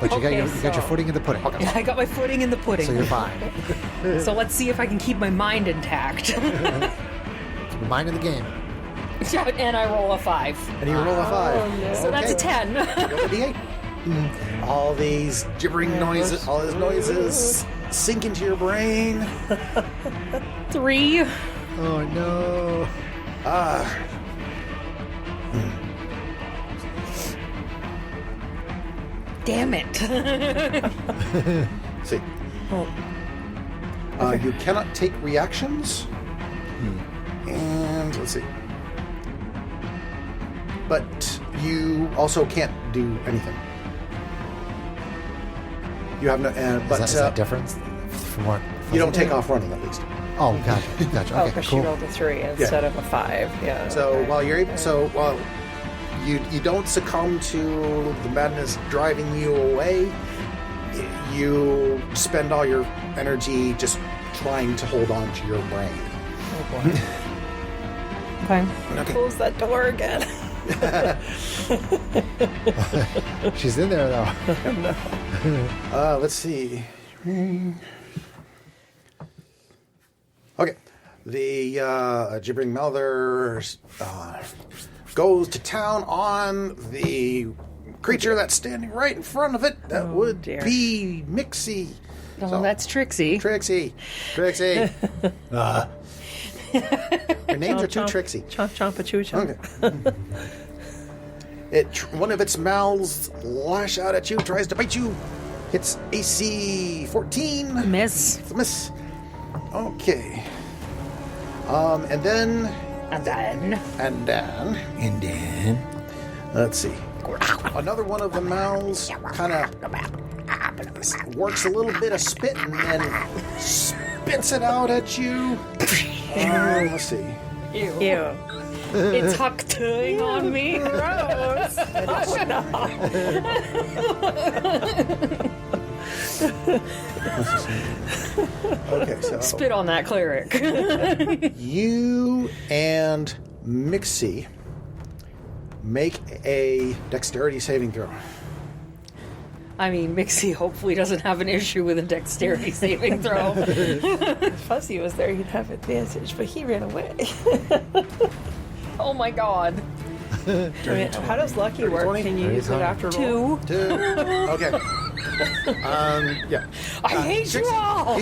But you got Okay, you got your footing in the pudding. Yeah, I got my footing in the pudding. So you're fine. So let's see if I can keep my mind intact. You're minding the game. And I roll a 5. And you roll a 5. no. So that's a 10. Roll a d8. All these gibbering noises, all these noises sink into your brain. 3. Oh no. Damn it. See. You cannot take reactions. And let's see. But you also can't do anything. You have no. Is that difference from what? you don't take off running at least. Oh, gotcha. Oh, Okay, because cool. she rolled a 3 instead of a 5. Yeah. So okay. while you're able, while you don't succumb to the madness driving you away, you spend all your energy just trying to hold on to your brain. Oh boy. Okay. Okay. Close that door again. She's in there though. Let's see. Okay. The gibbering mouther goes to town on the creature that's standing right in front of it. That would dear. be Mixie. Oh, So- that's Trixie. Trixie. Your names are too Trixie. Chomp chomp a choo chomp. Okay. One of its mouths lash out at you, tries to bite you. Hits AC 14. Miss. It's a miss. Okay. And then And then. let's see. Another one of the mouths kind of works a little bit of spit and then spits it out at you. Let's see. Ew. Ew. It's hucktoing on me. Gross. Okay, so Spit on that cleric. you and Mixie make a dexterity saving throw. I mean, Mixie hopefully doesn't have an issue with a dexterity saving throw. If Fuzzy was there, he'd have advantage, but he ran away. Oh my god. I mean, how does Lucky work? 20? Can you use it after roll? 2. 2. Okay. Yeah. I hate you all!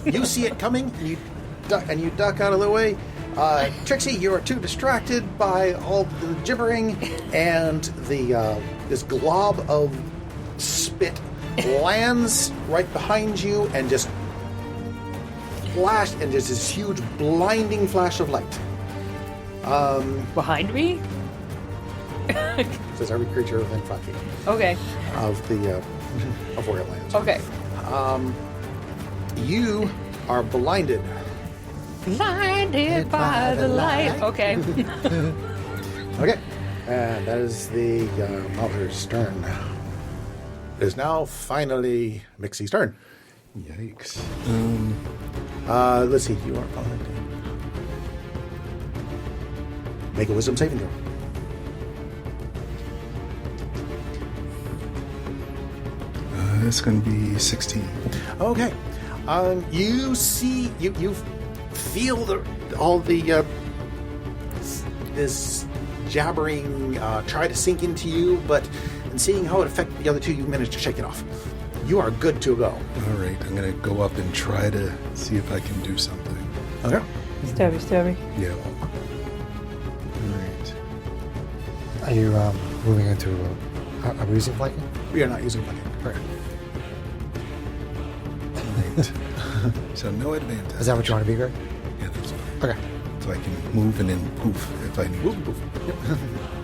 You see it coming, and you duck out of the way. Trixie, you are too distracted by all the gibbering, and this glob of spit lands right behind you and just flash, and there's this huge blinding flash of light. Behind me? It says every creature within 5 feet Okay. of the of where it lands. Okay. You are blinded. Blinded by the light. Okay. Okay, and that is the Malter's turn. It is now finally Mixie's turn. Yikes. Let's see, you are blinded. Make a wisdom saving throw. It's going to be 16. Okay. You see, you feel all the this jabbering try to sink into you, but in seeing how it affected the other two, you managed to shake it off. You are good to go. All right, I'm going to go up and try to see if I can do something. Okay. Stabby. Yeah. All right. Are you moving into are we using flanking? We are not using flanking. Right. Right. So no advantage. Is that what you want to be, Greg? Yeah, that's fine. Okay. So I can move and then poof if I need to.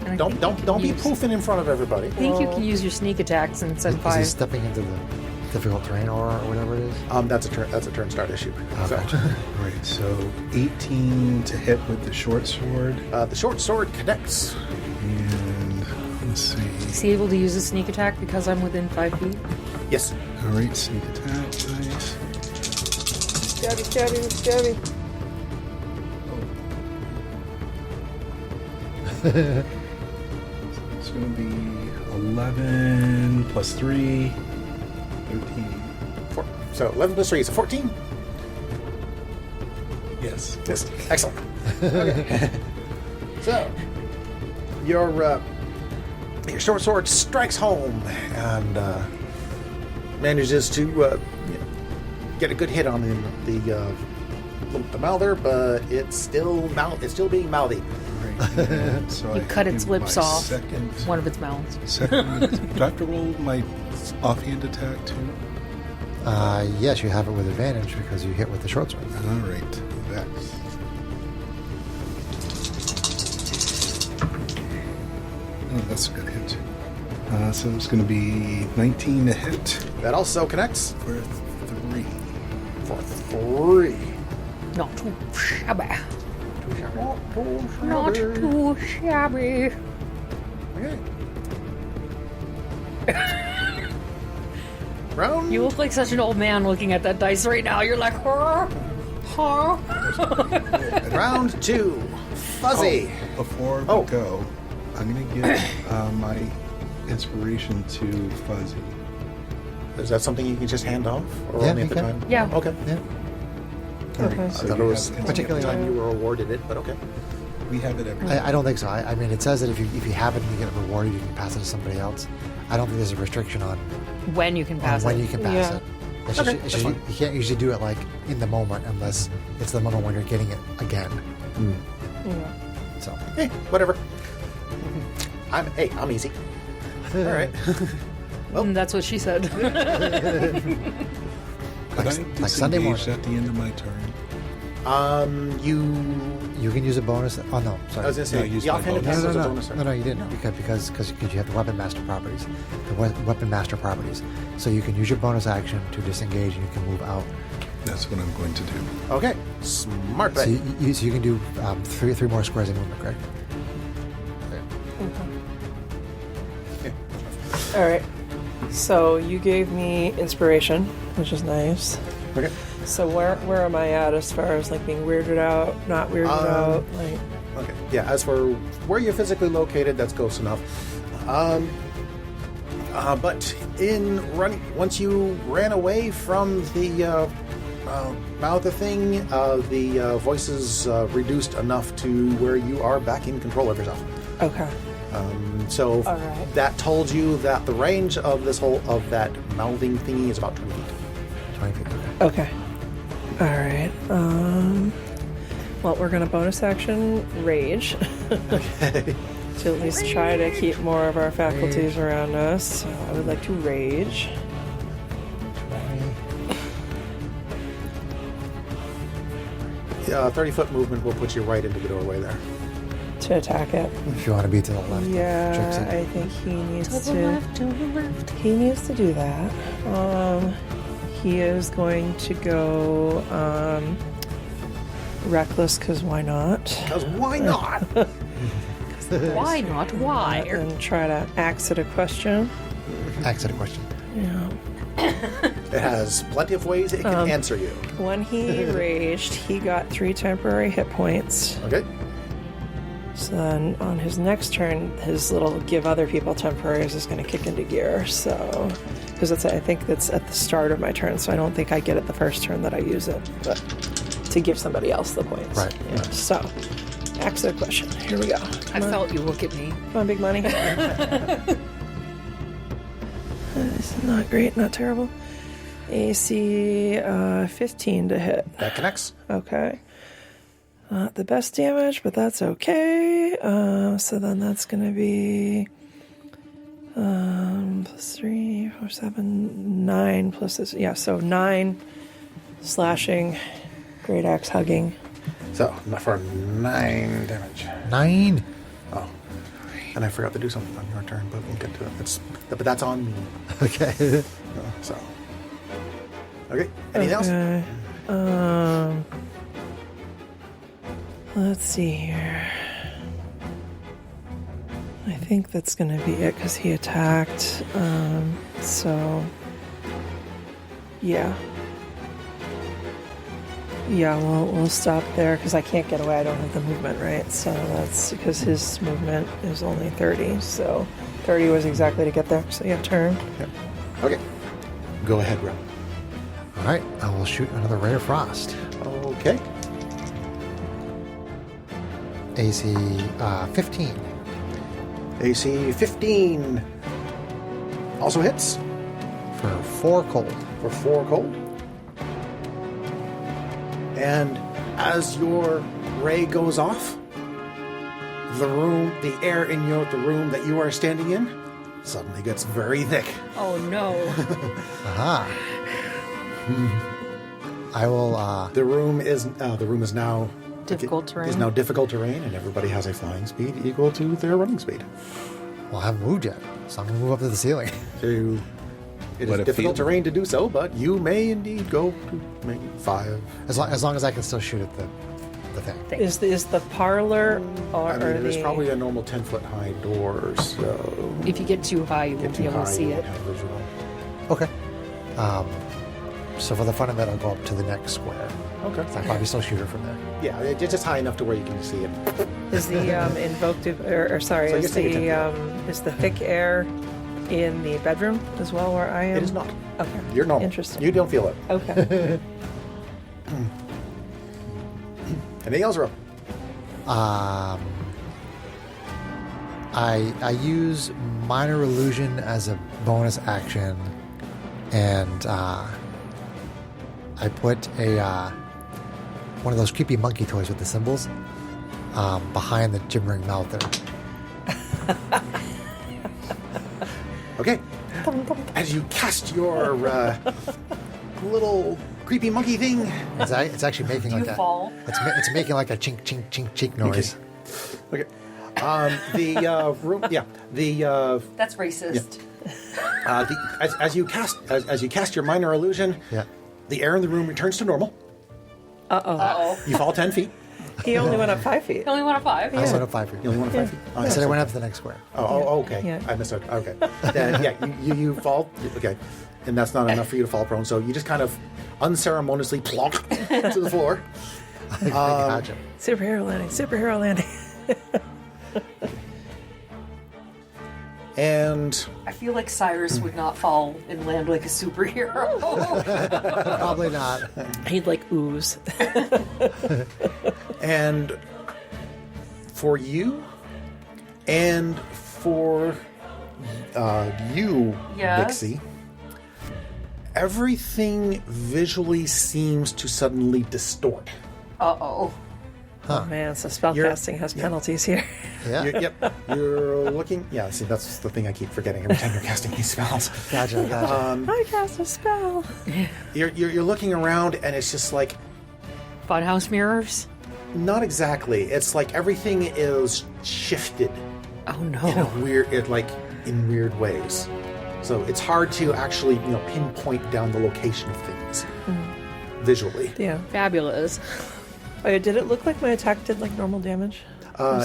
And I Don't think be you poofing in front of everybody. I think you can use your sneak attacks and send Is he 5. stepping into the difficult terrain or whatever it is? That's a turn start issue. So, All right, so 18 to hit with the short sword. the short sword connects. And let's see. Is he able to use a sneak attack because I'm within 5 feet? Yes. All right, sneak attack. Nice. Stabby. It's going to be 11 plus 3, 13. 4. So 11 plus 3 is 14. Yes. Yes. Excellent. Okay. So your short sword strikes home and manages to get a good hit on the mouther, but it's still being mouthy. Right. So You I cut its do lips my off. Second, One of its mouths. second. Do I have to roll my offhand attack too? Yes, you have it with advantage because you hit with the short sword. All right. That's. Oh, that's a good hit. So it's going to be 19 to hit That also connects for 3. for 3. Not too shabby. Not too shabby. Okay. Round. You look like such an old man looking at that dice right now. You're like, huh? Round 2. Fuzzy. Oh, before we Oh. go, I'm going to give my inspiration to Fuzzy. Is that something you can just hand off, or Yeah, only at you the can. time? Yeah. Okay. Yeah. Okay. I So thought you it was have- only at the particularly time you were awarded it, but okay. We have it every I don't think so. I mean, it says that if you have it and you get it rewarded, you can pass it to somebody else. I don't think there's a restriction on When you can pass when it. you can pass Yeah. it. It's Okay, just, that's fine. you can't usually do it like in the moment unless it's the moment when you're getting it again. Yeah. So Hey, whatever. I'm easy. All right. That's what she said. Could I like Sunday morning. disengage at the end of my turn? you can use a bonus. Oh no, sorry. I was gonna say No, use the my offhand bonus. attack No, was a no, bonus. no, no, you didn't because you have the weapon master properties, weapon master properties. So you can use your bonus action to disengage, and you can move out. That's what I'm going to do. Okay, smart So bet. you can do three more squares of movement, correct? All right. So you gave me inspiration, which is nice. Okay. So where am I at as far as like being weirded out, not weirded out? Like, Okay. Yeah. As for where you're physically located, that's close enough. But in running, once you ran away from the mouth of thing, the voices reduced enough to where you are back in control of yourself. okay. So All right. that told you that the range of that mouthing thingy is about 20 feet. 20 feet. Okay. Okay. All right. Well, we're gonna bonus action rage to at least try to keep more of our faculties around us. So I would like to rage. Yeah, 30-foot movement will put you right into the doorway there. to attack it. If you want to be to the left. Yeah, Trixie. I think he needs To the left. He needs to do that. He is going to go reckless, because why not? Because why not? Why not? Why? And try to axe at a question. Ask it a question. Yeah. It has plenty of ways it can answer you. When he raged, he got 3 temporary hit points. Okay. So then on his next turn, his little give other people temporaries is going to kick into gear. So, because I think that's at the start of my turn, so I don't think I get it the first turn that I use it, but to give somebody else the points. Right. Yeah. So, ask the question. Here we go. I felt you look at me. Come on, big money. This is not great, not terrible. AC 15 to hit. That connects. Okay. Not the best damage, but that's okay. So then that's going to be plus 3, 4, 7, 9 plus this. Yeah, so 9 slashing, great axe hugging. So, for 9 damage. 9. Oh. And I forgot to do something on your turn, but we'll get to it. But that's on me. Okay. So. Okay. Anything else? Let's see here. I think that's going to be it because he attacked. So, yeah. Yeah, we'll stop there because I can't get away. I don't have the movement, right? So that's because his movement is only 30. So 30 was exactly to get there. So yeah, turn. Yep. Okay. Go ahead, Rob. All right. I will shoot another Ray of Frost. Okay. AC 15. AC 15. Also hits For 4 cold. for 4 cold. And as your ray goes off, the air in the room that you are standing in suddenly gets very thick. Oh no. Aha. I will. The room is now Difficult terrain. Is now difficult terrain, and everybody has a flying speed equal to their running speed. Well, I haven't moved yet, so I'm gonna move up to the ceiling. So it What is a difficult field. terrain to do so, but you may indeed go to maybe 5. As long as I can still shoot at the thing. Is the parlor or, I mean, or there's the probably a normal 10-foot high door, so If you get too high, you get won't too be able high, to see you it. won't have visual. Okay. So for the fun of it, I'll go up to the next square. Okay. So I can probably still shoot her from there. Yeah, it's just high enough to where you can see it. is the invoked or sorry So I is guess take the a is the thick air in the bedroom as well where I am? It is not. Okay. You're normal. Interesting. You don't feel it. Okay. Anything else, Rob? I use minor illusion as a bonus action, and I put a one of those creepy monkey toys with the symbols behind the gibbering mouth there. Okay. As you cast your little creepy monkey thing. It's actually making Do you like fall? it's making like a chink chink chink chink noise. Okay. The room. Yeah. The That's racist. as you cast your minor illusion, Yeah. the air in the room returns to normal. Uh-oh. You fall 10 feet. He only went up 5 feet. You only want a 5. I said up 5 feet. You only want 5 feet. I said I went up to the next square. Oh, okay. Yeah. I missed it. Okay. Then, yeah, you fall. Okay. And that's not enough for you to fall prone, so you just kind of unceremoniously plonk to the floor. Gotcha. Superhero landing. Superhero landing. And I feel like Cyrus would not fall and land like a superhero. Probably not. He'd like ooze. And for you, and for you, Yes? Dixie, everything visually seems to suddenly distort. Uh-oh. Oh man, so spellcasting has penalties here. Yeah. You're looking. Yeah, see, that's the thing I keep forgetting every time you're casting these spells. Gotcha. I cast a spell. You're looking around, and it's just like, Funhouse mirrors? Not exactly. It's like everything is shifted Oh in no. a weird, in weird ways. So it's hard to actually, pinpoint down the location of things visually. Yeah. Fabulous. Oh, yeah, did it look like my attack did like normal damage?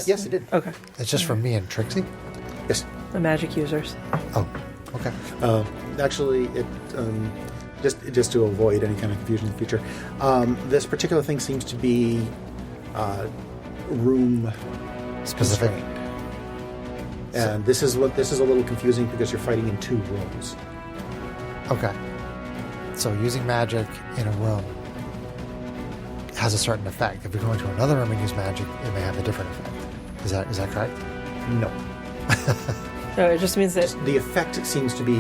Yes, it did. Okay. It's just for me and Trixie? Yes. The magic users. Oh, okay. Actually, it just to avoid any kind of confusion in the future, this particular thing seems to be room Specific. constrained. And this is a little confusing because you're fighting in 2 rooms. Okay. So using magic in a room has a certain effect. If we go into another room and use magic, it may have a different effect. Is that correct? No. No, it just means that The effect seems to be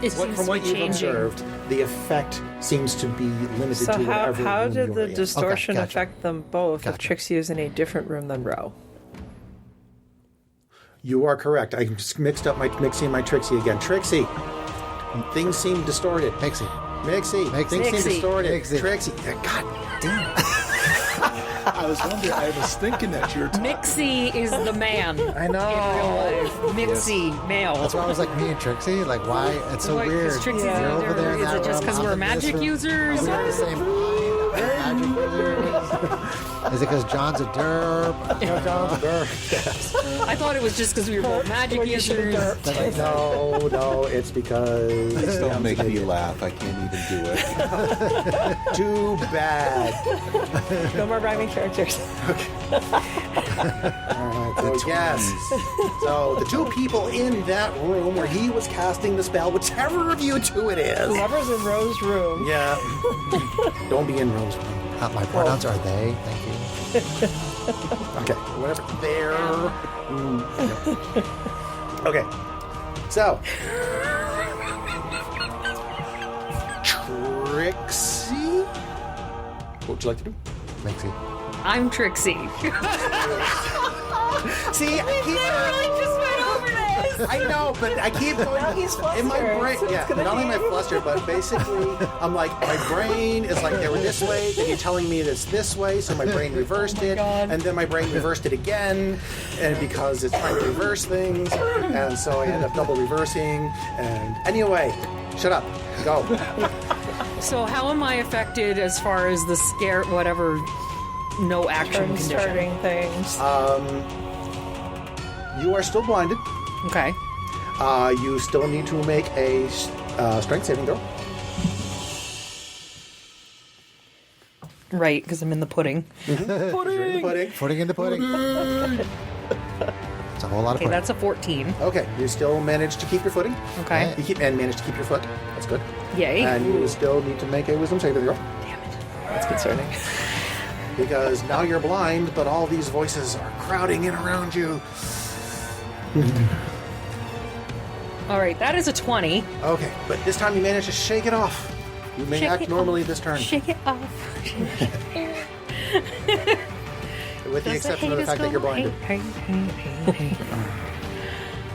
seems from to what be you've changing. observed. The effect seems to be limited so to whatever how room did you're the in. distortion gotcha. affect them both if Gotcha. Trixie is in a different room than Ro? You are correct. I just mixed up my Mixie and my Trixie again. Trixie, things seem distorted. Mixie. Mixie, things seem Mixie. distorted. Mixie. Trixie, God damn it. I was wondering. I was thinking that you were talking. Mixie is the man. I know. In real life. Mixie, male. That's why I was like me and Trixie. Like, why? It's so Like, 'cause weird. Trixie's Yeah. You're over there in Is that it just room, because I'm we're in this magic room. users? Are we in the same line? Magic users? Is it because John's a derp? John's a derp. I thought it was just because we were both magic users. No, it's because Please don't John's make an me idiot. laugh. I can't even do it. Too bad. No more rhyming characters. So yes. So the 2 people in that room where he was casting the spell, whichever of you 2 it is. Whoever's in Ro's room. Yeah. Don't be in Rose's room. My pronouns are they. Thank you. Okay, whatever. There. Okay. So. Trixie? What would you like to do? Mixie. I'm Trixie. See, I keep. Literally just went over this. I know, but I keep going. Now he's in my flustered, brain, so it's yeah. gonna Not only am I be- flustered, but basically, I'm like, my brain is like, they were this way, then you're telling me it's this way, so my brain reversed it, God. and then my brain reversed it again, and because it's trying to reverse things, and so I end up double reversing. And anyway, shut up, go. So how am I affected as far as the scare, whatever, no action condition? Starting things. You are still blinded. Okay. You still need to make a strength saving throw. Right, because I'm in the pudding. You're in the pudding. Pudding in the pudding. It's a whole lot of Okay, pudding. that's a 14. Okay, you still manage to keep your footing. Okay. You manage to keep your foot. That's good. Yay. And you still need to make a wisdom saving throw Damn it. That's concerning. because now you're blind, but all these voices are crowding in around you. All right, that is a 20. Okay, but this time you manage to shake it off. You may Shake act it normally off. this turn, Shake it off. with the exception of the fact that you're blinded.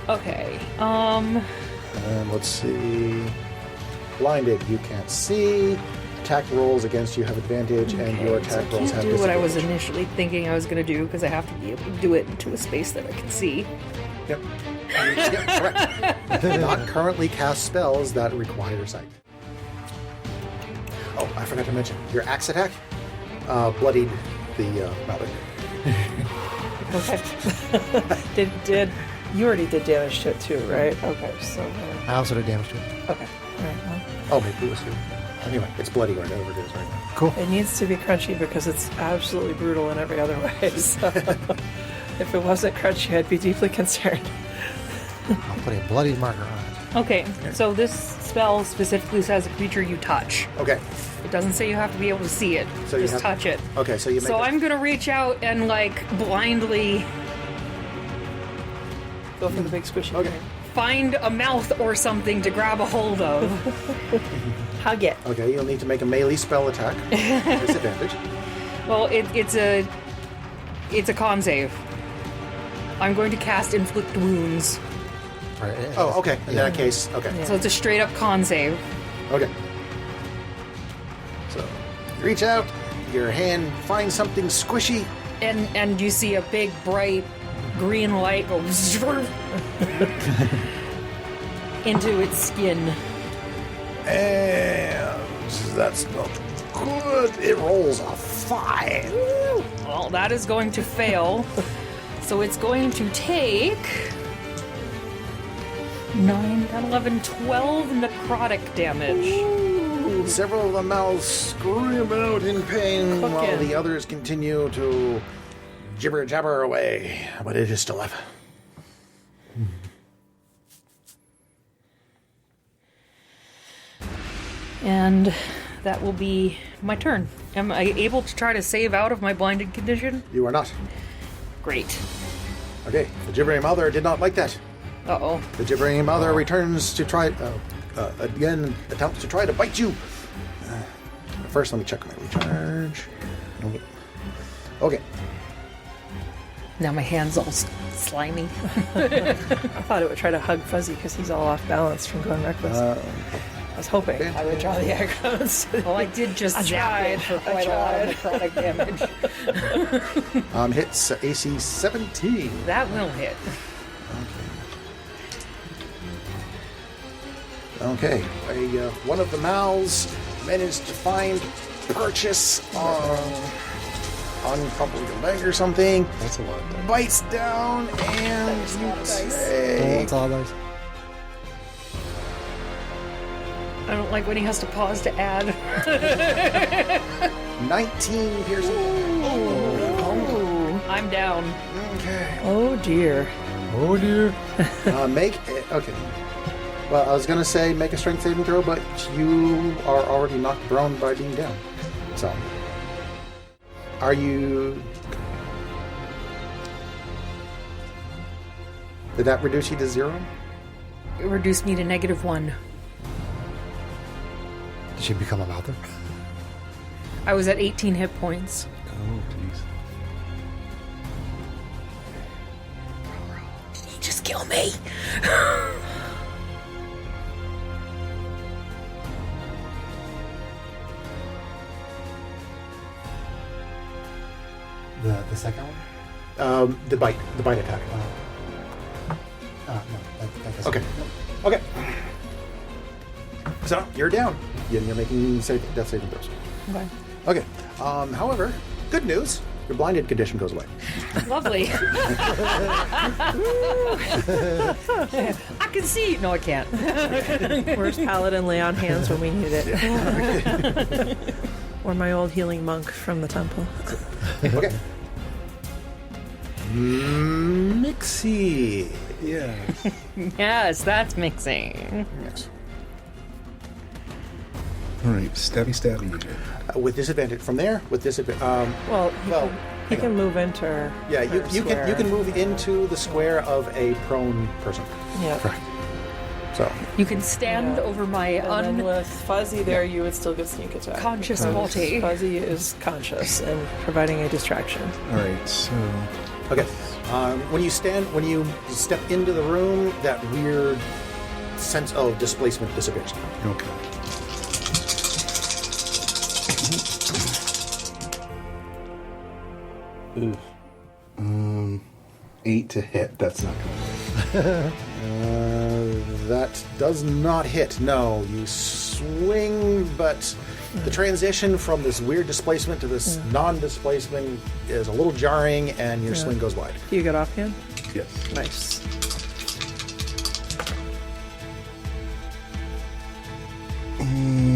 Okay. And let's see. Blinded, you can't see. Attack rolls against you have advantage, and your So I attack rolls have can't do what I was disadvantage. initially thinking I was going to do because I have to be able to do it into a space that I can see. Yep. Yep, correct. Not currently cast spells that require sight. Oh, I forgot to mention your axe attack bloodied the mallet. Okay. did you already did damage to it too, right? Okay, so I also did damage to it. okay. All right, well, Oh, maybe it was you. Anyway, it's bloody or whatever it is right now. Cool. it needs to be crunchy because it's absolutely brutal in every other way. So if it wasn't crunchy, I'd be deeply concerned. I'll put a bloody marker on it. Okay, so this spell specifically says a creature you touch. Okay, It doesn't say you have to be able to see it. So you Just have- touch it. okay, so you make So a- I'm going to reach out and, like, blindly Go for the big squishy. Okay. thing. find a mouth or something to grab a hold of. Hug it. Okay, you'll need to make a melee spell attack. Disadvantage. Well, it's a con save. I'm going to cast Inflict Wounds. Right. Oh, okay. In that case, okay. So it's a straight up con save. Okay. So, you reach out, your hand finds something squishy, And you see a big, bright green light go into its skin. And that's not good. It rolls a 5. Well, that is going to fail. So it's going to take 9, 10, 11, 12 necrotic damage. Several of the mouths scream out in pain while the others continue to jibber jabber away, but it is still alive. And that will be my turn. Am I able to try to save out of my blinded condition? You are not. Great. Okay, the gibbering mother did not like that. Uh-oh. The gibbering mother returns to try, again, attempts to try to bite you. First, let me check my recharge. Okay. Now my hand's all slimy. I thought it would try to hug Fuzzy because he's all off balance from going reckless. I was hoping I would draw the aggros. Well, I did just zap it for quite a lot of necrotic damage. Hits AC 17. That will hit. Okay. One of the mouths managed to find purchase on probably your leg or something. That's a lot. Bites down and you take That's all those. I don't like when he has to pause to add. 19 piercing. I'm down. Okay. Oh dear. Oh dear. Okay. Well, I was gonna say make a strength saving throw, but you are already knocked prone by being down. So, are you? Did that reduce you to 0? It reduced me to -1. Did she become a mouther? I was at 18 hit points. Oh, jeez. He just kill me. The second one? The bite attack. No, that doesn't. Okay. Okay. So you're down. You're making death saving throws. Okay. Okay. However, good news. Your blinded condition goes away. Lovely. I can see. No, I can't. Where's Paladin lay on hands when we need it? Or my old healing monk from the temple. Okay. Mixie. Yeah. Yes, that's mixing. Yes. All right, stabby you did. With disadvantage from there. With disadvantage. Well, Well, he can move into her. Yeah, her you square. can move into the square of a prone person. Yeah. Correct. So You can stand over my And then with Fuzzy there, you would still get sneak attack. unconscious because multi. Fuzzy is conscious and providing a distraction. All right, so okay. When you step into the room, that weird sense of displacement disappears. okay. 8 to hit. That's not good. That does not hit. No, you swing, but the transition from this weird displacement to this non-displacement is a little jarring, and your swing goes wide. Do you get offhand? Yes. Nice.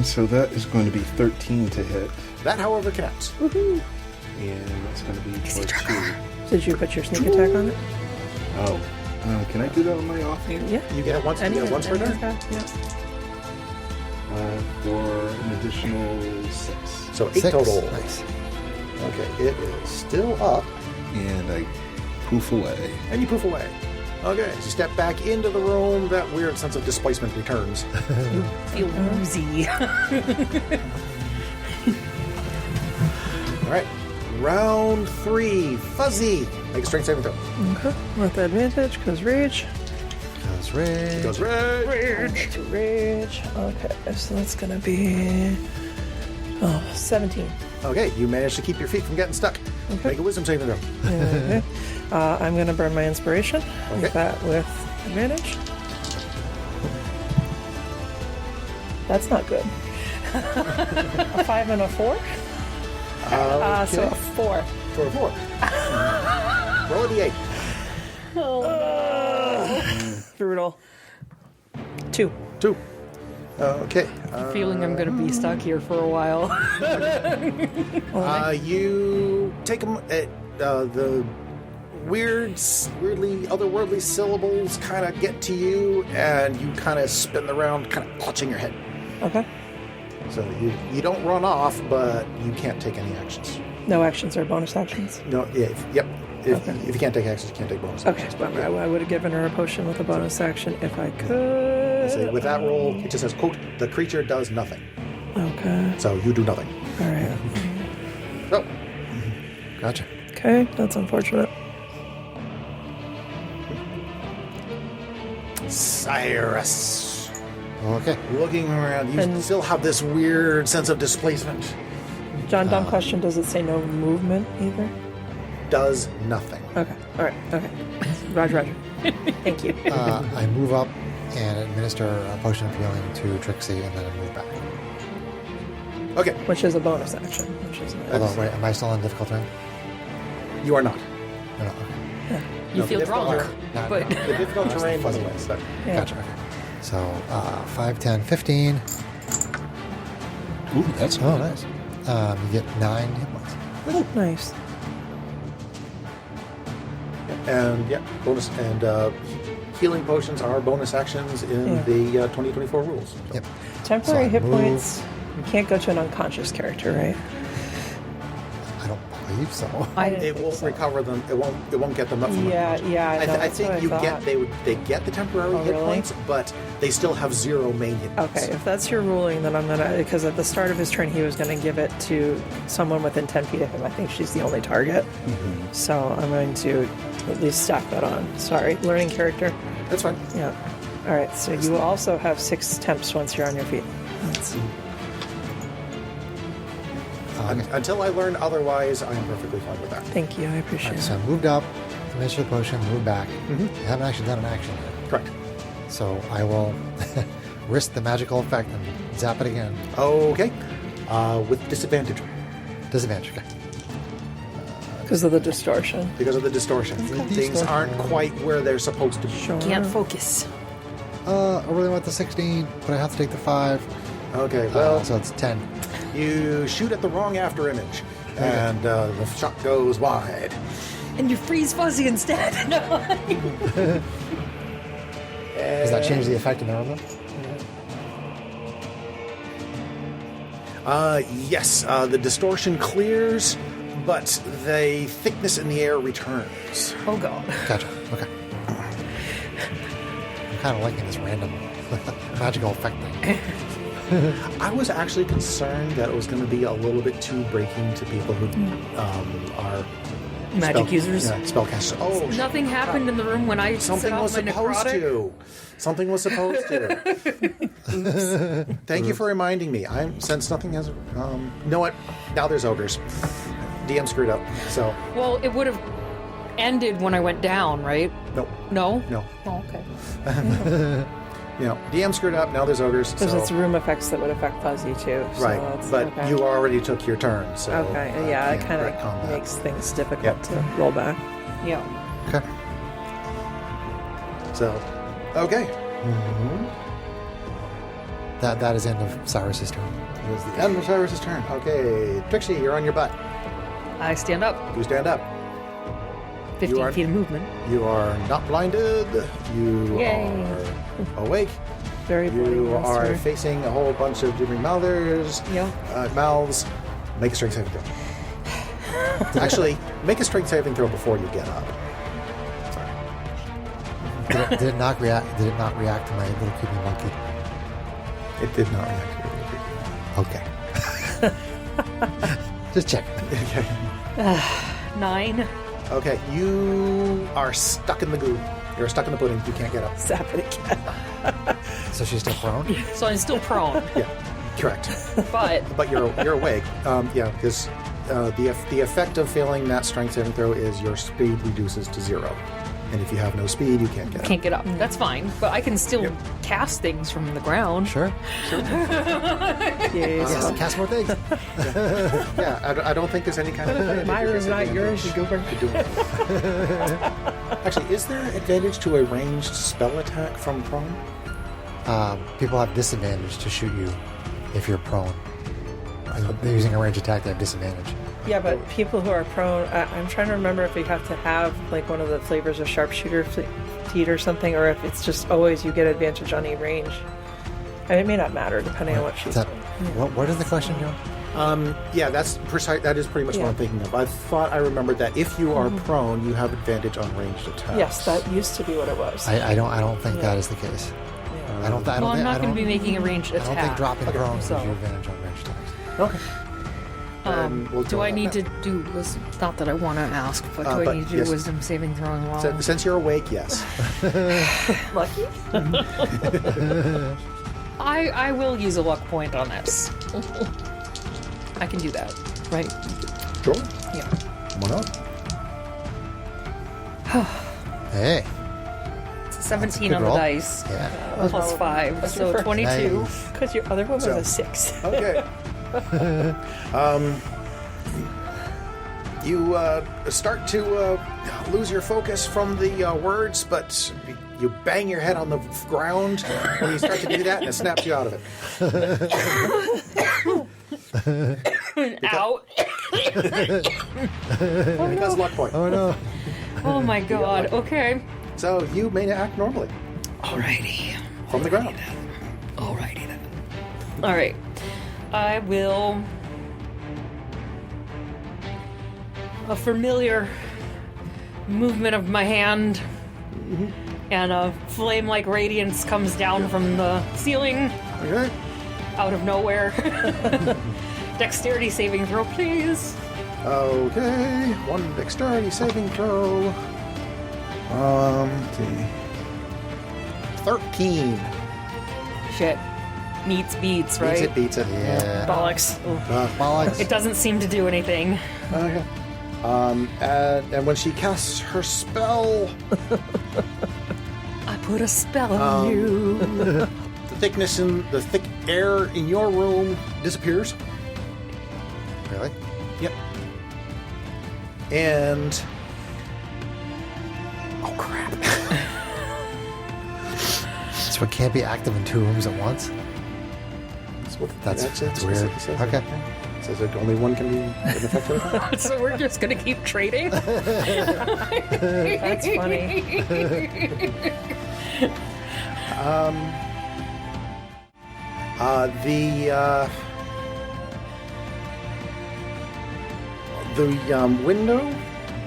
So that is going to be 13 to hit, That, however, counts. and that's going to be plus 2. Did you put your sneak attack on it? Oh, can I do that on my offhand? Yeah. You get it once. You get it once per turn. Yeah. For an additional 6. So 8 6. total. Nice. Okay, it is still up, And I poof away. and you poof away. Okay, as you step back into the room, that weird sense of displacement returns. You feel woozy. All right, round 3, Fuzzy. Make a strength saving throw. Okay. With advantage, because rage. That's right. Goes red. Rage. To rage. Okay, so that's going to be 17. Okay, you managed to keep your feet from getting stuck. Okay. Make a wisdom saving throw. Okay. I'm going to burn my inspiration. Okay. With that with advantage. That's not good. A 5 and a 4? So a 4. For a 4. Roll a d8. Brutal. 2. 2. Okay. Feeling I'm going to be stuck here for a while. You take them. The weirdly otherworldly syllables kind of get to you, and you kind of spin around, kind of clutching your head. Okay. So you don't run off, but you can't take any actions. No actions or bonus actions? No. Yeah. Yep. If you can't take actions, you can't take bonus Okay, actions. bummer. I would have given her a potion with a bonus action if I could. So with that roll, it just says, quote, the creature does nothing. Okay. So you do nothing. All right. Oh. Gotcha. Okay, that's unfortunate. Cyrus. Okay. Looking around, you And- still have this weird sense of displacement. John, dumb question. Does it say no movement either? Does nothing. Okay. All right. Okay. Roger. Thank you. I move up and administer a potion of healing to Trixie, and then I move back. Okay, Which is a bonus action. Which is nice. Although, wait, am I still on difficult terrain? you are not. No, no, okay. You No, feel difficult stronger, terrain. Not- but The difficult terrain fuzzy wasn't ones. stuck. Yeah. Gotcha, okay. So, 5, 10, 15. Ooh, that's Oh, nice. You get 9 hit points. Nice. And yeah, bonus and healing potions are bonus actions in Yeah. the 2024 rules. So. Yep. Temporary So I hit move. points. You can't go to an unconscious character, right? I don't believe so. I didn't It think won't so. recover them. It won't get them up from Yeah, unconscious. yeah. I know, I that's what think you thought. get they get the temporary Oh, hit really? points, but they still have 0 main hit points. Okay, if that's your ruling, then I'm gonna, because at the start of his turn he was gonna give it to someone within 10 feet of him. I think she's the only target. So I'm going to at least stack that on. Sorry, learning character. That's fine. Yeah. All right, so you also have 6 temps once you're on your feet. That's, Until I learn otherwise, I am perfectly fine with that. thank you, I appreciate Alright, it. so I moved up, administered the potion, moved back. I haven't actually done an action yet. Correct. So I will risk the magical effect and zap it again. Okay. With disadvantage Disadvantage, okay. Because of the distortion. because of the distortion. Things aren't quite where they're supposed to be. Sure. can't focus. I really want the 16, but I have to take the 5. Okay. Well, So it's 10. you shoot at the wrong after image, and the shot goes wide. And you freeze fuzzy instead. No. Does that change the effect in the room? Yes, the distortion clears, but the thickness in the air returns. Oh god. Gotcha. Okay. I'm kind of liking this random magical effect thing. I was actually concerned that it was going to be a little bit too breaking to people who are Magic users. Yeah, spellcasters. Oh, Nothing happened in the room when I something set was off my supposed necrotic. to. Something was supposed to. Oops. Thank you for reminding me. Since nothing has. You know what? Now there's ogres. DM screwed up. So Well, it would have ended when I went down, right? nope. No? No. Oh, okay. You know, DM screwed up. Now there's ogres. Because So, it's room effects that would affect Fuzzy too. So right, it's, but okay. you already took your turn. So Okay, yeah, it can't kind retcon of that. makes things difficult Yep. to roll back. Yeah. Okay. So, okay. That is end of Cyrus's turn. It was the end of Cyrus's turn. Okay, Trixie, you're on your butt. I stand up. You stand up. 15 are- feet of movement. You are not blinded. You Yay. are awake. Very bloody You are monster. facing a whole bunch of gibbering mouths. Yep. Mouths. Make a strength saving throw. Actually, make a strength saving throw before you get up. Sorry. Did it not react? Did it not react to my little creepy monkey? It did not react to Okay. Just check. Okay. 9. Okay, you are stuck in the goo. You're stuck in the pudding. You can't get up. Zap it again. So she's still prone. So I'm still prone. Yeah. Correct. But You're awake. Yeah, because the effect of failing that strength saving throw is your speed reduces to 0. And if you have no speed, you can't get up. can't get up. That's fine. But I can still cast things from the ground. Sure. Yes. Cast more things. Yeah, I don't think there's any kind of... My room's not yours, you goober. Actually, is there advantage to a ranged spell attack from prone? People have disadvantage to shoot you if you're prone. They're using a range attack, they have disadvantage. Yeah, but people who are prone, I'm trying to remember if you have to have like one of the flavors of sharpshooter feat or something, or if it's just always you get advantage on a range. And it may not matter depending on what she's doing. What is the question, John? Yeah, that's precise. That is pretty much what I'm thinking of. I thought I remembered that if you are prone, you have advantage on ranged attacks. Yes, that used to be what it was. I don't think that is the case. I don't. Well, I'm not going to be making a ranged I attack. don't think dropping prone gives you so. advantage on ranged attacks. Okay. We'll Do go I on need that. to do not that I want to ask, but do I but need to do yes. wisdom saving throw as well? Since you're awake, yes. Lucky? I will use a luck point on this. I can do that, right? Sure. Yeah. Why not? Hey. 17 good on the roll. dice. Yeah. Plus 5, What's so your first? 22. Nice. Because your other one was So- a 6. Okay. You start to lose your focus from the words, but you bang your head on the ground when you start to do that, and it snaps you out of it. Out. Because luck point. Oh no. Oh my god. Okay. So you may act normally Alrighty. from the ground. Alrighty then. Alright. I will. A familiar movement of my hand, and a flame like radiance comes down from the ceiling Okay. out of nowhere. Dexterity saving throw, please. Okay. One dexterity saving throw. Let's see. 13. Shit. Meets beats, right? Beats it. Yeah. Bollocks. Bollocks. It doesn't seem to do anything. Okay. And when she casts her spell, I put a spell on you. the thick air in your room disappears. Really? Yep. And oh crap! So it can't be active in 2 rooms at once? That's weird. It says. Okay. It says that only one can be effective. So we're just gonna keep trading? That's funny. The window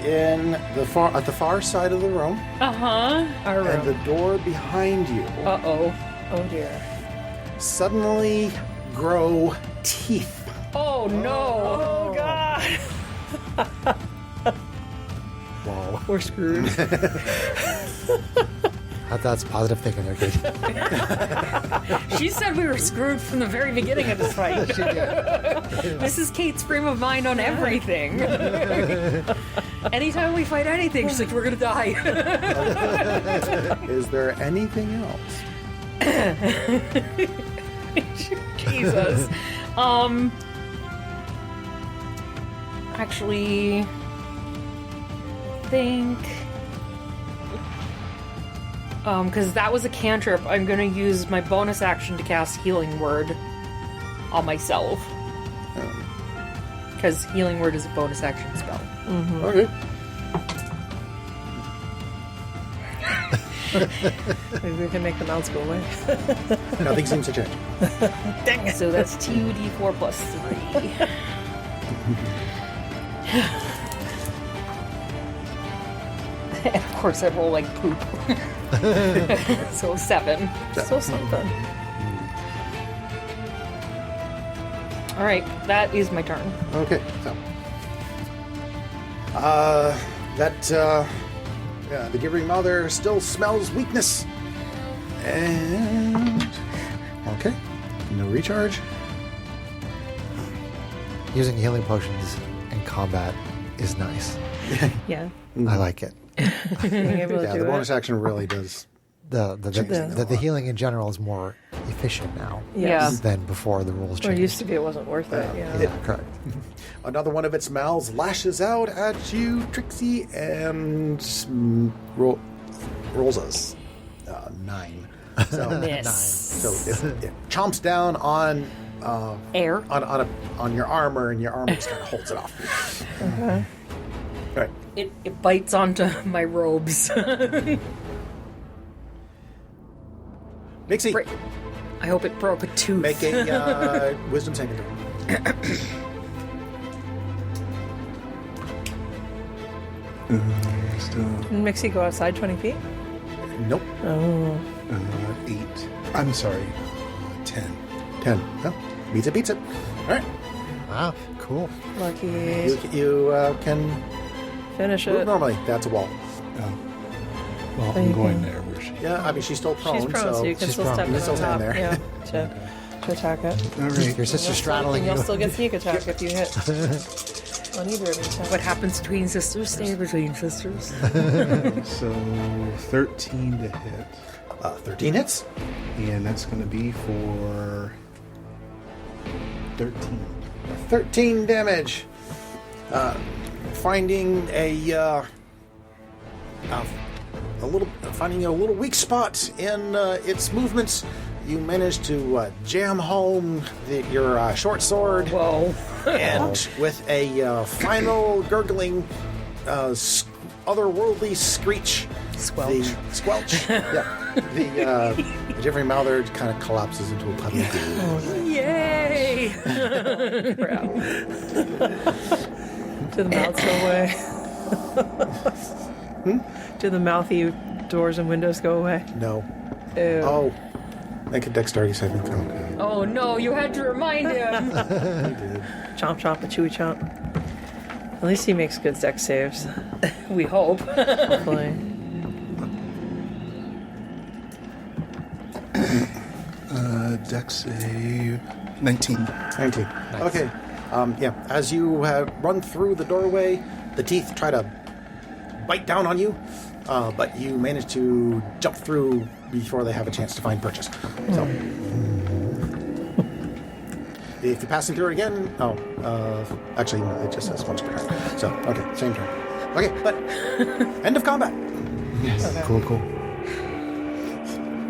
in at the far side of the room, Uh-huh. Our and the room. door behind you Uh-oh. Oh dear. suddenly grow teeth. Oh no. Oh god. Whoa. We're screwed. That's positive thinking there, Kate. She said we were screwed from the very beginning of this fight. This is Kate's frame of mind on everything. Anytime we fight anything, she's like, we're gonna die. Is there anything else? Jesus. Actually, I think, because that was a cantrip, I'm gonna use my bonus action to cast Healing Word on myself. Because Healing Word is a bonus action spell. Okay. Maybe we can make the mounts go away. Nothing seems to change. Dang it. So that's 2d4 plus 3. And of course I roll like poop. So 7. So something. Alright, that is my turn. Okay, so the Giving Mother still smells weakness, and okay, no recharge. using healing potions in combat is nice. Yeah. I like it. Being able to Yeah, do the bonus it. action really does. The healing in general is more efficient now Yes. than before the rules Or changed. used to be it wasn't worth it. Yeah. Yeah, correct. Another one of its mouths lashes out at you, Trixie, and rolls us 9. So, Miss. so it chomps down on Air. on your armor, and your armor just kind of holds it off. Okay. All right. It bites onto my robes. Nixie, I hope it broke a tooth. make a wisdom saving throw. Didn't Mixie go outside 20 feet? Nope. Oh. 8. I'm sorry. 10. 10. No. Beats it, beats it. All right. Wow, cool. Lucky. You can Finish move it. normally. That's a wall. Oh. Well, There I'm you going go. there. Where she? Yeah, I mean, she's still prone. She's prone, so you can she's still prone. step You in can still on top. stand there. Yeah, to attack it. All right. Your sister's straddling And you. you'll still get sneak attack if you hit on either of these. What happens between sisters stays between sisters. So 13 to hit. 13 hits. And that's going to be for 13. 13 damage. Finding a little weak spot in its movements. You manage to jam home your short sword, Whoa. and with a final gurgling, otherworldly screech, Squelch. the squelch, yeah, the Jeffrey Mouther kind of collapses into a puddle of goo. Yay! Crap. Do the mouths go away? Do the mouthy doors and windows go away? No. Ew. Oh, make a dexterity saving throw. Oh no, you had to remind him. Chomp chomp, a chewy chomp. At least he makes good dex saves. We hope. Hopefully. Dex save 19. 19. Okay. Yeah. As you run through the doorway, the teeth try to bite down on you, but you manage to jump through before they have a chance to find purchase. So, if you're passing through it again, actually, no, it just says once per turn. So, okay, same turn. Okay, but end of combat. Cool, cool.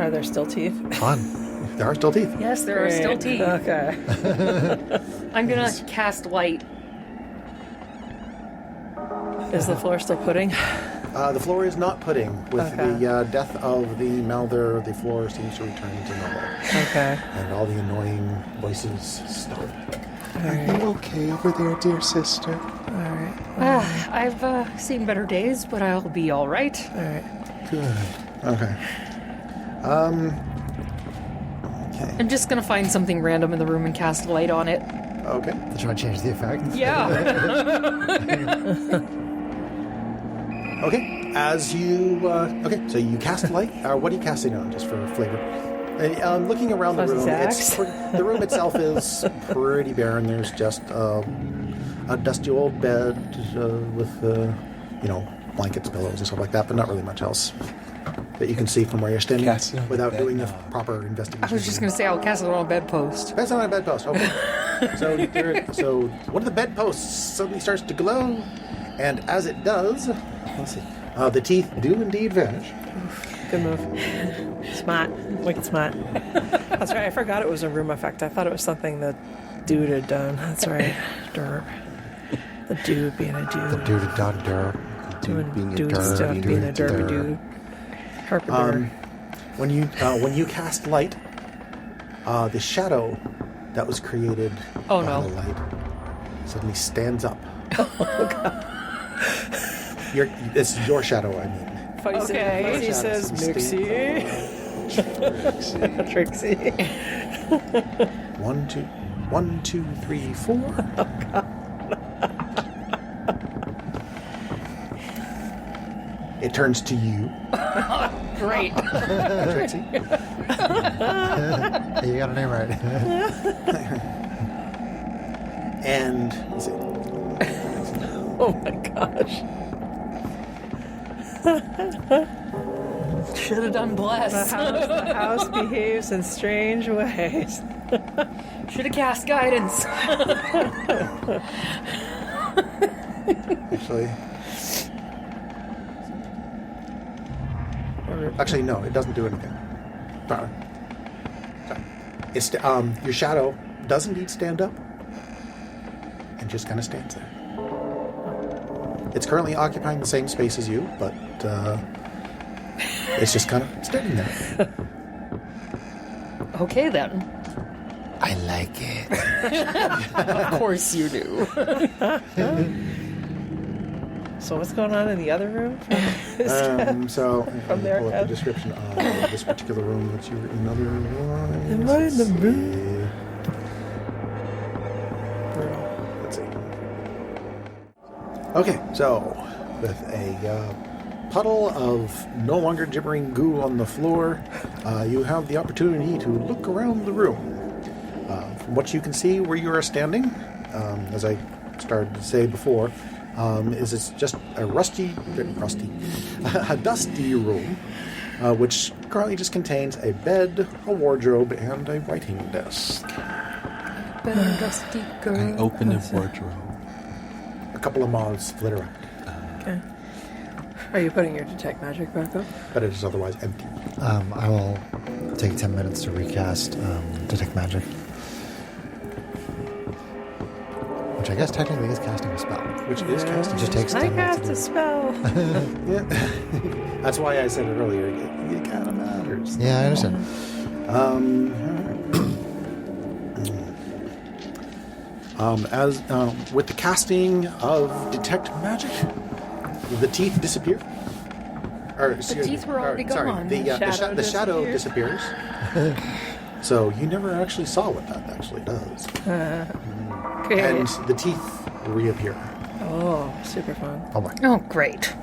Are there still teeth? Fun. There are still teeth. Yes, there are still teeth. Okay. I'm gonna cast light. Is the floor still pudding? The floor is not pudding. With Okay. the death of the Malther, the floor seems to return to normal. Okay. And all the annoying voices stop. Are you okay over there, dear sister? Alright. I've seen better days, but I'll be all right. Alright. Good. Okay. Okay. I'm just gonna find something random in the room and cast light on it. Okay. To try and change the effect. Yeah. Okay. As you okay, so you cast light. What are you casting on, just for flavor? Looking around the room, Zax? the room itself is pretty barren. There's just a dusty old bed with blankets, pillows, and stuff like that, but not really much else that you can see from where you're standing Cast it on the without bed doing a now. proper investigation. I was just gonna say I'll cast it on a bedpost. That's on a bedpost. Okay. so one of the bedposts suddenly starts to glow, and as it does, let's see, the teeth do indeed vanish. Good move. Smart. Wicked smart. That's right. I forgot it was a room effect. I thought it was something the dude had done. That's right. Derp. The dude being a dude. Dude-a-da-dur. Doing being a dude derp, stuff, dude being a derp. derpy dude. Herpadur. When you cast light, the shadow that was created Oh, by no. the light suddenly stands up. It's your shadow, I mean. Okay. He says Mixie. Trixie. 1, 2, 3, 4. It turns to you, Great. Trixie. You got her name right. And you see, Oh my gosh. Should have done bless. The house behaves in strange ways. Should have cast guidance. actually, no, it doesn't do anything. Sorry. It's your shadow does indeed stand up, and just kind of stands there. It's currently occupying the same space as you, but it's just kind of standing there. Okay, then. I like it. Of course you do. So what's going on in the other room? So From there, pull up the Kev. description of this particular room. That's your another one. Am I in the room? Let's see. Okay, so with a puddle of no longer gibbering goo on the floor, you have the opportunity to look around the room. From what you can see where you are standing, as I started to say before, is it's just a a dusty room, which currently just contains a bed, a wardrobe, and a writing desk. Dusty girl. I open a wardrobe. A couple of moths flit around, Okay. Are you putting your detect magic back up? but it is otherwise empty. I will take 10 minutes to recast Detect Magic. Which I guess technically is casting a spell. Which is casting. It just takes I 10 minutes cast to a do. spell. Yeah. That's why I said it earlier. It kind of matters. Yeah, I understand. As with the casting of detect magic, the teeth disappear. Or, excuse teeth me, were already sorry, gone. the shadow disappears. So you never actually saw what that actually does, Okay. and the teeth reappear. Oh, super fun. Oh my. Oh, great.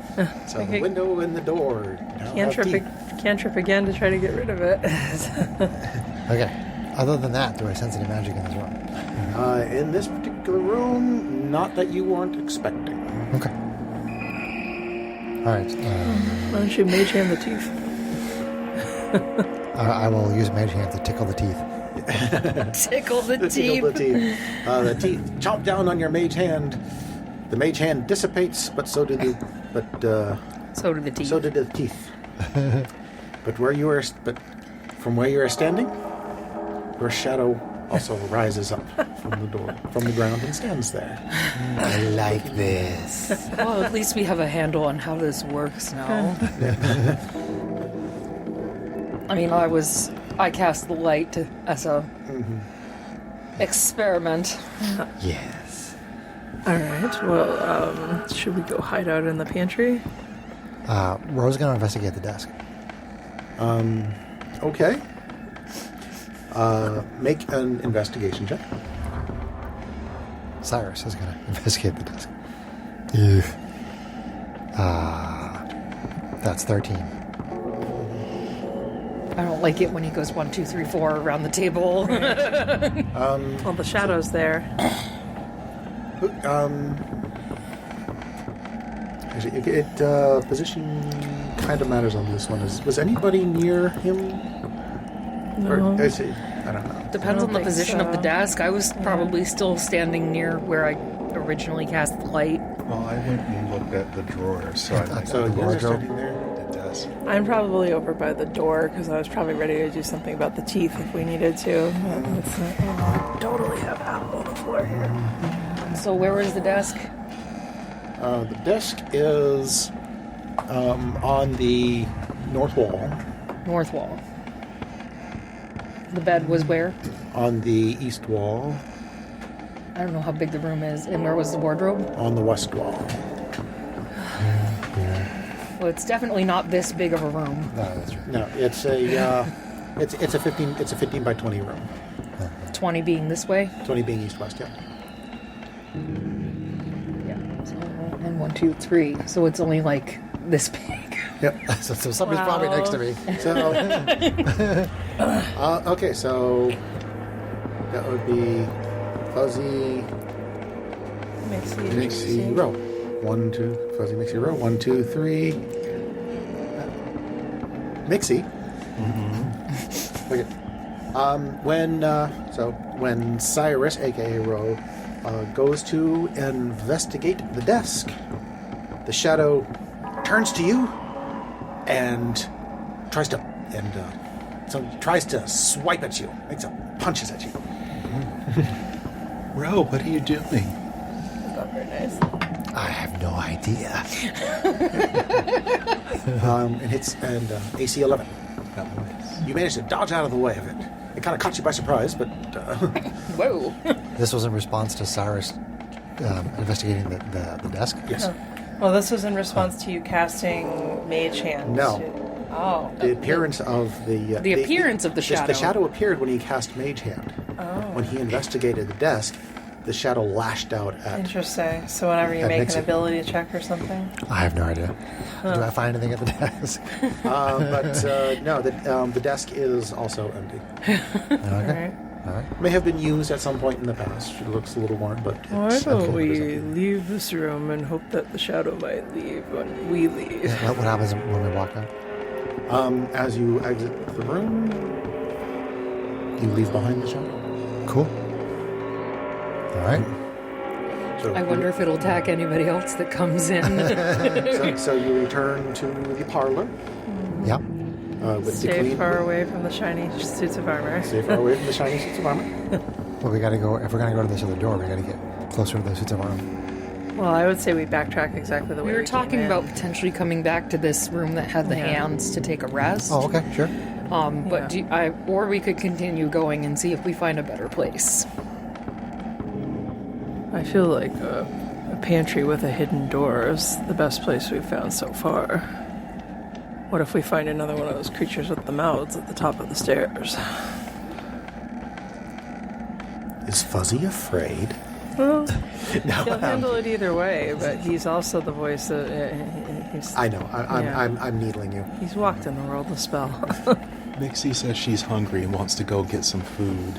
So the window and the door now have teeth. Cantrip again to try to get rid of it. Okay. Other than that, do I sense any magic in this room? In this particular room, not that you weren't expecting. Okay. All right. Why don't you mage hand the teeth? I will use Mage Hand to tickle the teeth. Tickle the teeth. Tickle the teeth. The teeth chomp down on your mage hand. The mage hand dissipates, but so did the So do the teeth. so did the teeth. but from where you are standing, your shadow also rises up from the ground, and stands there. I like this. Well, at least we have a handle on how this works now. I mean, I cast the light as a experiment. Yes. All right. Well, should we go hide out in the pantry? Ro's going to investigate the desk. Okay. Make an investigation check. Cyrus is going to investigate the desk. That's 13. I don't like it when he goes 1, 2, 3, 4 around the table. Well, the shadow's there. Actually, position kind of matters on this one. Was anybody near him? No. Or is he? I don't know. Depends I on the don't think position of the so. desk. I was probably still standing near where I originally cast the light. Well, I went and looked at the drawer, so I think So the you guys are wardrobe. standing there. It does. I'm probably over by the door because I was probably ready to do something about the teeth if we needed to. But it's not, I totally have apple on the floor here. So where is the desk? The desk is on the north wall. North wall. The bed was where? On the east wall. I don't know how big the room is. And where was the wardrobe? On the west wall. Well, it's definitely not this big of a room. No, that's true. No, it's a it's a 15 by 20 room. 20 being this way. 20 being east west. Yeah. Yeah. So, and 1, 2, 3. So it's only like this big. Yep. So somebody's probably next to me. So okay, so that would be Fuzzy, Mixie, roll. 1, 2, fuzzy Mixie, roll. 1, 2, 3. Mixie. Okay. When Cyrus, aka Ro, goes to investigate the desk, the shadow turns to you and tries to swipe at you, makes punches at you. Ro, what are you doing? That's not very nice. I have no idea. And hits AC 11. You managed to dodge out of the way of it. It kind of caught you by surprise, but Whoa. This was in response to Cyrus investigating the desk? yes. Well, this was in response to you casting Mage Hand. No. Oh. The appearance of the appearance of the shadow. The shadow appeared when he cast Mage Hand. Oh. When he investigated the desk, the shadow lashed out at. Interesting. So whenever you That make makes an it- ability check or something? I have no idea. Do I find anything at the desk? No, the desk is also empty. Okay. All right. May have been used at some point in the past. It looks a little worn, but Why it's don't empty. we leave this room and hope that the shadow might leave when we leave? What happens when we walk out? As you exit the room, you leave behind the shadow. Cool. All right. So I wonder if it'll attack anybody else that comes in. So you return to the parlor Yep. with the Stay queen. far away from the shiny suits of armor. Stay far away from the shiny suits of armor. Well, we got to go. If we're going to go to this other door, we got to get closer to the suits of armor. Well, I would say we backtrack exactly the way We were came talking in. about potentially coming back to this room that had the hands to take a rest. Oh, okay. Sure. But or we could continue going and see if we find a better place. I feel like a pantry with a hidden door is the best place we've found so far. What if we find another one of those creatures with the mouths at the top of the stairs? Is Fuzzy afraid? Well, he'll handle it either way, but he's also the voice of... he's, I know. Yeah. I'm needling you. he's walked in the world of spell. Mixie says she's hungry and wants to go get some food.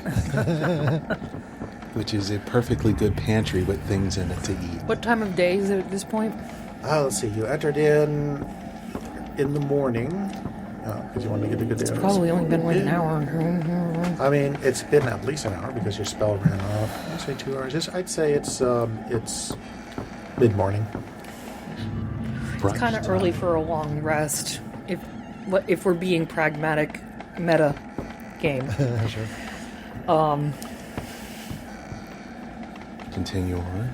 Which is a perfectly good pantry with things in it to eat. What time of day is it at this point? Let's see. You entered in the morning because you wanted to get a good day. It's probably only been like an hour. I mean, it's been at least an hour because your spell ran off. I'd say 2 hours. I'd say it's mid-morning. It's kind of early for a long rest. If we're being pragmatic, meta game. Sure. Continue on.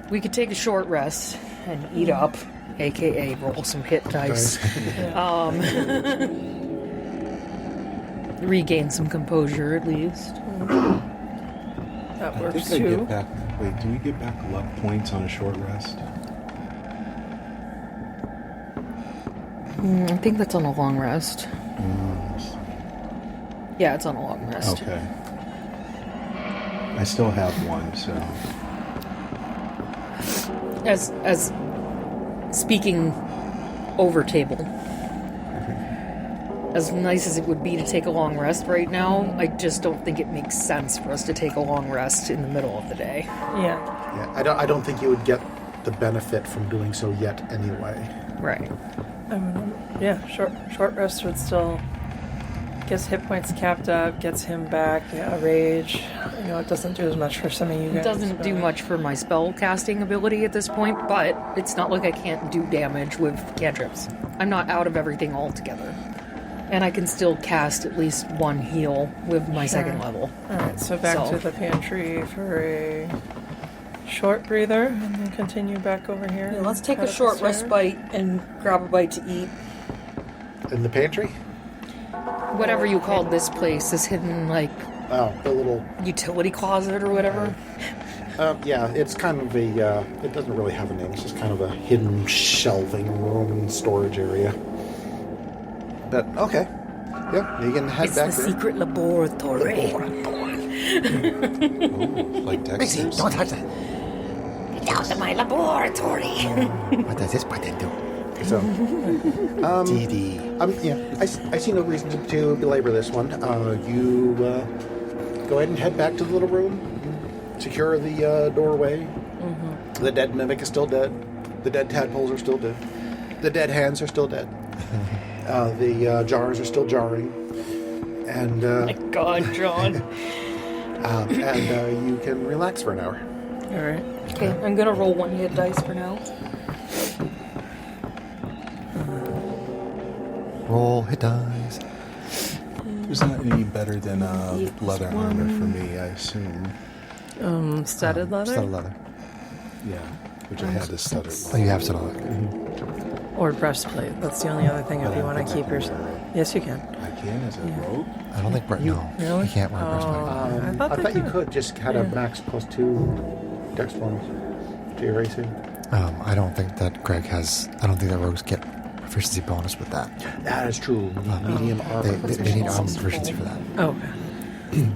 We could take a short rest and eat up, aka roll some hit dice. Regain some composure at least. That I works think I too. get back. Wait, do we get back luck points on a short rest? I think that's on a long rest. Yeah, it's on a long rest. Okay. I still have one, so. As speaking over table, as nice as it would be to take a long rest right now, I just don't think it makes sense for us to take a long rest in the middle of the day. Yeah. Yeah, I don't think you would get the benefit from doing so yet anyway. Right. Yeah, short rest would still gets hit points capped up, gets him back. Yeah, rage. You know, it doesn't do as much for some of you guys. It doesn't do much for my spell casting ability at this point, but it's not like I can't do damage with cantrips. I'm not out of everything altogether. And I can still cast at least one heal with my second level. Alright, so back to the pantry for a short breather, and then continue back over here. Yeah, let's take head a up short the stairs. respite and grab a bite to eat. In the pantry? Whatever you called this place, this hidden, like, Oh, the little... utility closet or whatever. yeah, it's kind of a... it doesn't really have a name. It's just kind of a hidden shelving room and storage area. But, okay. Yeah, you can head It's back the there. secret laboratory. Ooh, like Dexter's? Don't touch that. Get out of my laboratory. What does this button do? So, DD. yeah, I see no reason to belabor this one. You go ahead and head back to the little room. secure the doorway. The dead mimic is still dead. The dead tadpoles are still dead. The dead hands are still dead. The jars are still jarring. And My God, John. and you can relax for an hour. All right. Okay, I'm gonna roll one hit dice for now. Roll hit dice. It's not any better than leather armor for me, I assume. Studded leather? Studded leather. Yeah, which I had to stutter. Oh, you have studded leather. Or breastplate. That's the only other thing if you want to keep yours. Yes, you can. I can as a rogue? I don't think no. Really? You can't wear a breastplate. I thought you could just had a max +2 dex bonus to your AC. I don't think that Greg has. I don't think that rogues get proficiency bonus with that. That is true. Medium armor. They need armor proficiency for that. Oh, okay.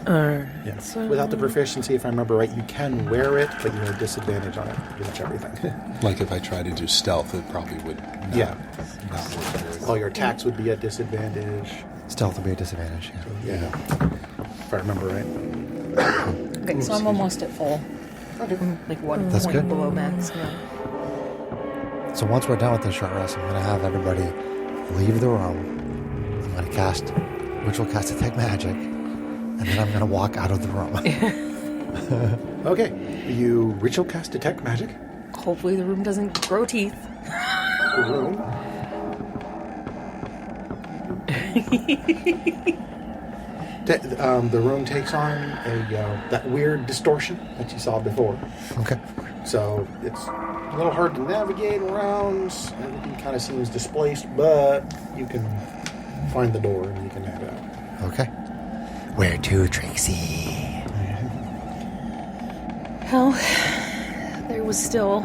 Alright. Yeah. So- Without the proficiency, if I remember right, you can wear it, but you have disadvantage on it. Pretty much everything. Like if I try to do stealth, it probably would not, Yeah. not work very well. All your attacks would be at disadvantage. Stealth will be a disadvantage. Yeah. Yeah. If I remember right. Okay, so I'm almost at full. Okay. Like 1 That's point good. below max. Yeah. So once we're done with this short rest, I'm going to have everybody leave the room. I'm going to cast ritual cast detect magic, and then I'm going to walk out of the room. Okay. You ritual cast detect magic. Hopefully the room doesn't grow teeth. The room. The room takes on that weird distortion that you saw before. Okay. So it's a little hard to navigate around. Everything kind of seems displaced, but you can find the door and you can head out. Okay. Where to, Tracy? Well, there was still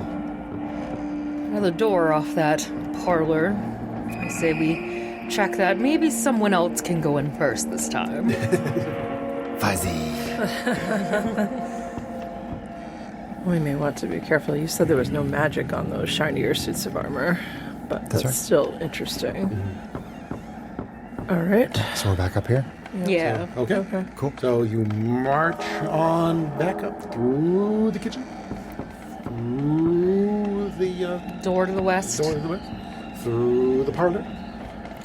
another door off that parlor. I say we check that. Maybe someone else can go in first this time. Fuzzy. We may want to be careful. You said there was no magic on those shinier suits of armor, but That's that's right. still interesting. All right. So we're back up here? Yeah. Okay. Okay. Cool. So you march on back up through the kitchen, through the Door to the west. door to the west, through the parlor,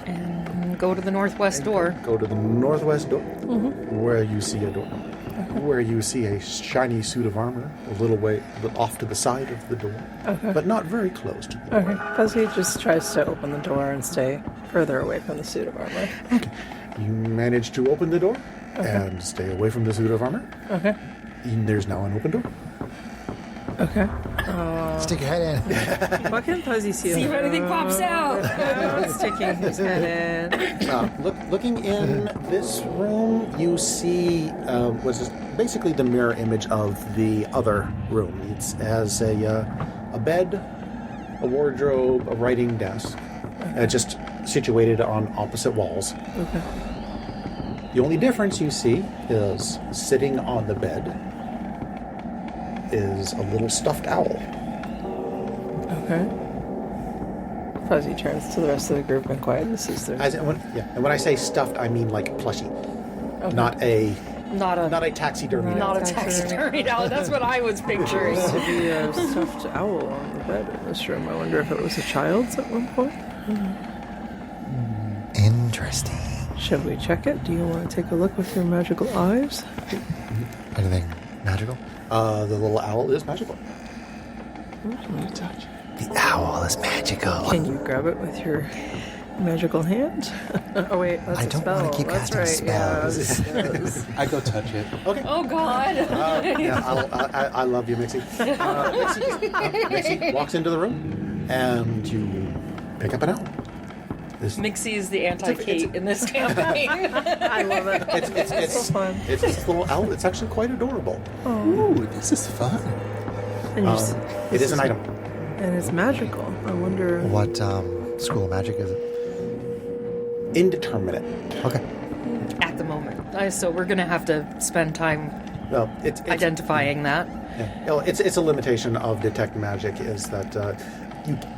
And go to the northwest door. go to the northwest door, where you see a door, where you see a shiny suit of armor, a little way off to the side of the door, but not very close to the door. Okay. Fuzzy just tries to open the door and stay further away from the suit of armor. You manage to open the door and stay away from the suit of armor. Okay. And there's now an open door. Okay. Stick your head in. What can Fuzzy see? See if anything pops out. Sticking his head in. Looking in this room, you see what's basically the mirror image of the other room. It has a bed, a wardrobe, a writing desk, just situated on opposite walls. Okay. The only difference you see is sitting on the bed is a little stuffed owl. Okay. Fuzzy turns to the rest of the group and quietnesses their... And when I say stuffed, I mean like plushie, not a Not a taxidermy. not a taxidermy owl. That's what I was picturing. There used to be a stuffed owl on the bed in this room. I wonder if it was a child's at one point. Interesting. Shall we check it? Do you want to take a look with your magical eyes? Anything magical? The little owl is magical. The owl is magical. Can you grab it with your magical hand? Oh wait, that's I a don't spell. wanna keep That's casting right. spells. Yes. I go touch it. Okay. Oh God. I love you, Mixie. Mixie walks into the room, and you pick up an owl. Mixie is the anti-Kate in this campaign. I love it. It's so fun. It's this little owl. It's actually quite adorable. Ooh, this is fun. And you s- It is an item. and it's magical. I wonder. What school of magic is it? Indeterminate. Okay. At the moment. So we're going to have to spend time Well, it's identifying that. Yeah. Well, it's a limitation of detect magic is that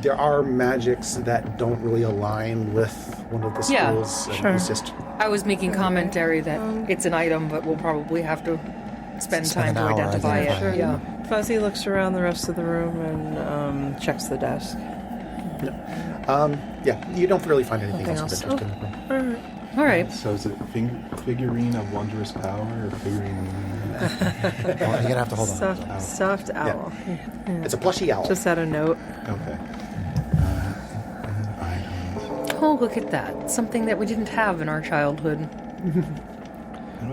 there are magics that don't really align with one of the Yeah, schools. And sure. It's just I was making commentary that it's an item, but we'll probably have to spend Spend time an to hour identify it. identifying. Yeah. Fuzzy looks around the rest of the room and checks the desk. Yeah, you don't really find anything Nothing else of else. interest in the room. All right. So is it figurine of wondrous power or figurine? Well, you're gonna have to hold on. Stuffed owl. It's a plushy owl. Just add a note. Okay. Oh, look at that. Something that we didn't have in our childhood.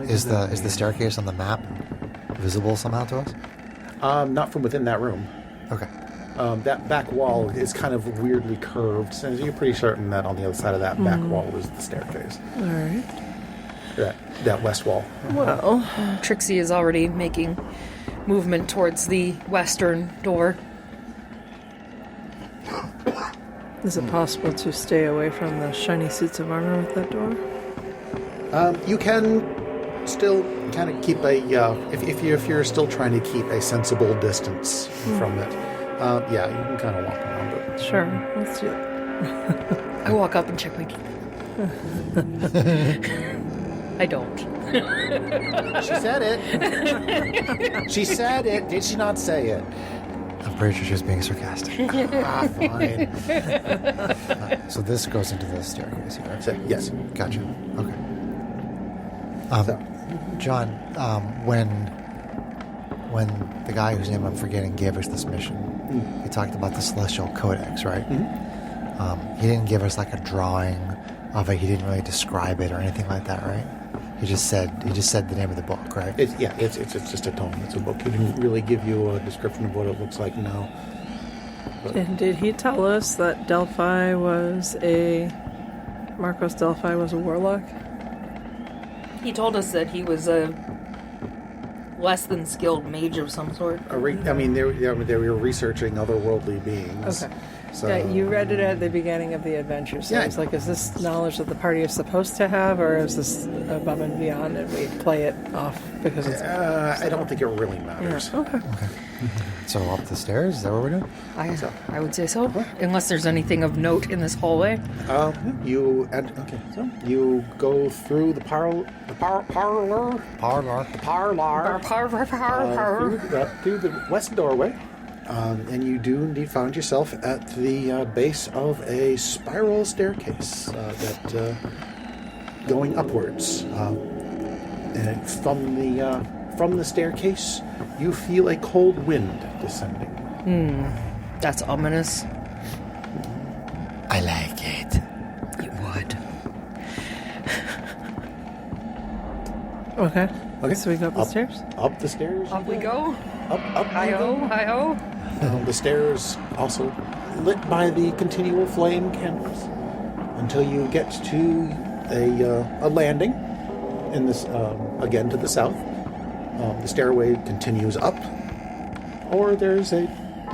Is the staircase on the map visible somehow to us? Not from within that room. Okay. That back wall is kind of weirdly curved, so you're pretty certain that on the other side of that back wall is the staircase. All right. That west wall. Well, Trixie is already making movement towards the western door. is it possible to stay away from the shiny suits of armor with that door? You can still kind of keep a if you're still trying to keep a sensible distance from it. Yeah, you can kind of walk around it. Sure. Let's do it. I walk up and check my key. I don't. She said it. She said it. Did she not say it? I'm pretty sure she was being sarcastic. Fine. So this goes into the staircase here. So, yes. Gotcha. Okay. So, John, when the guy whose name I'm forgetting gave us this mission, he talked about the Celestial Codex, right? He didn't give us like a drawing of it. He didn't really describe it or anything like that, right? He just said the name of the book, right? it's just a tome. It's a book. He didn't really give you a description of what it looks like now. And did he tell us that Marcos Delphi was a warlock? He told us that he was a less than skilled mage of some sort. They were researching otherworldly beings. Okay. So, Yeah, you read it at the beginning of the adventure, so Yeah. it's like, is this knowledge that the party is supposed to have, or is this above and beyond, and we play it off because it's... I don't think it really matters. Okay. So up the stairs, is that what we're doing? I would say so. Unless there's anything of note in this hallway. You go through the parlor, through the west doorway, and you do indeed find yourself at the base of a spiral staircase that going upwards. And from the staircase, you feel a cold wind descending. That's ominous. I like it. You would. Okay. Okay. So we go up the stairs? Up the stairs. Up we go. Up you Hi-ho, go. hi-ho. The stairs also lit by the continual flame candles until you get to a landing in this again to the south. The stairway continues up, or there's the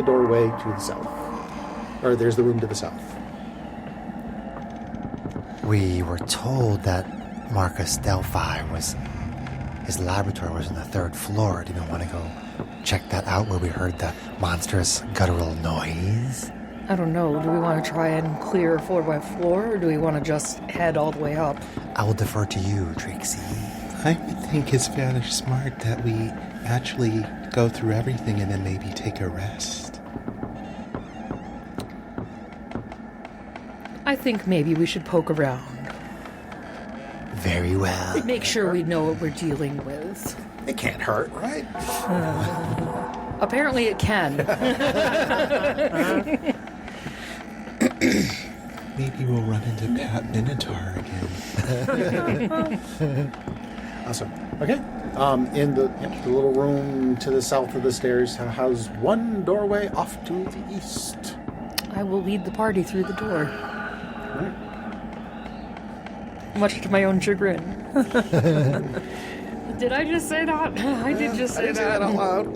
doorway to the south, or there's the room to the south. We were told that Marcus Delphi his laboratory was on the 3rd floor. Do you want to go check that out where we heard the monstrous guttural noise? I don't know. Do we want to try and clear floor by floor, or do we want to just head all the way up? I will defer to you, Trixie. I would think it's fairly smart that we actually go through everything and then maybe take a rest. I think maybe we should poke around. Very well. Make sure we know what we're dealing with. It can't hurt, right? Apparently it can. Maybe we'll run into Pat Minotaur again. Awesome. Okay. In the little room to the south of the stairs has one doorway off to the east. I will lead the party through the door. Much to my own chagrin. Did I just say that? I did just say that. out loud.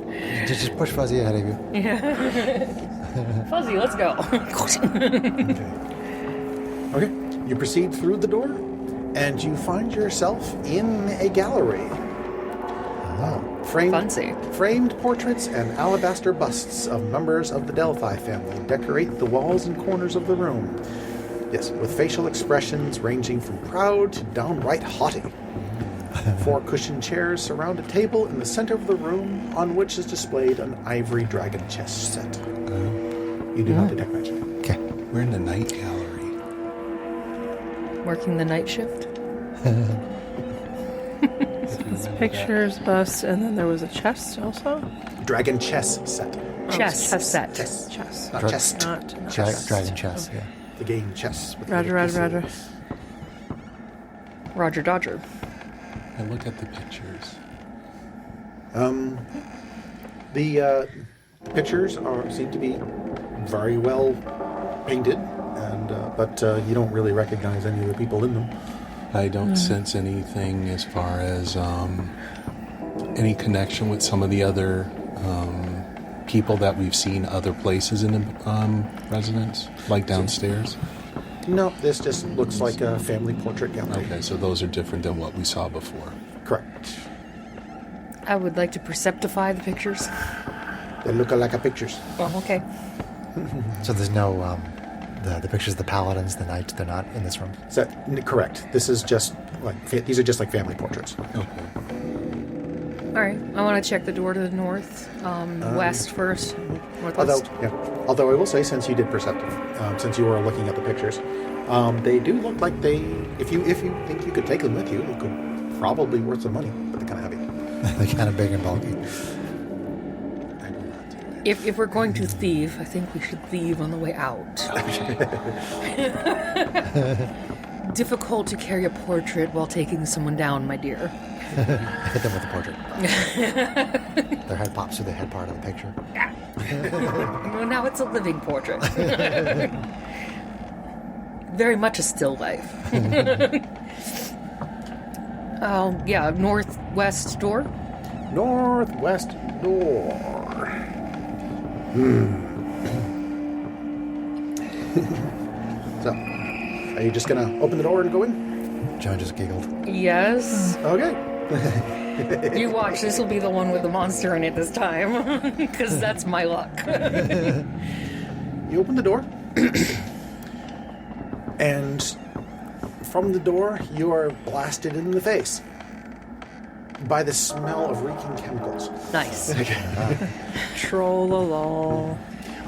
Just push Fuzzy ahead of you. Fuzzy, let's go. Okay. You proceed through the door, and you find yourself in a gallery. Fancy. Framed portraits and alabaster busts of members of the Delphi family decorate the walls and corners of the room. Yes, with facial expressions ranging from proud to downright haughty. 4 cushioned chairs surround a table in the center of the room on which is displayed an ivory dragon chess set. You do not detect magic. Okay. We're in the night gallery. Working the night shift. Pictures, bust, and then there was a chest also. Dragon chess set. Chess set. Chess. Not Dra- chess. Not Dragon, dragon chess, yeah. The game chess. with Roger, the roger, roger. Roger Dodger. I look at the pictures. The pictures seem to be very well painted, but you don't really recognize any of the people in them. I don't sense anything as far as any connection with some of the other people that we've seen other places in the residence, like downstairs. No, this just looks like a family portrait gallery. Okay, so those are different than what we saw before. Correct. I would like to perceptify the pictures. They look like a pictures. Oh, okay. So there's no, the pictures of the paladins, the knights, they're not in this room. Correct. This is just these are just like family portraits. Okay. All right. I want to check the door to the north, west first, northwest. Although I will say, since you did perceptive, since you were looking at the pictures, they do look like they. If you think you could take them with you, it could probably be worth some money, but they're kind of heavy. They're kind of big and bulky. If we're going to thieve, I think we should thieve on the way out. Difficult to carry a portrait while taking someone down, my dear. Hit them with the portrait. Their head pops through the head part of the picture. Well, now it's a living portrait. Very much a still life. Yeah, northwest door. Northwest door. So, are you just gonna open the door and go in? John just giggled. Yes. Okay. You watch, this will be the one with the monster in it this time. Because that's my luck. You open the door, and from the door, you are blasted in the face by the smell of reeking chemicals. Nice. Troll-a-lol.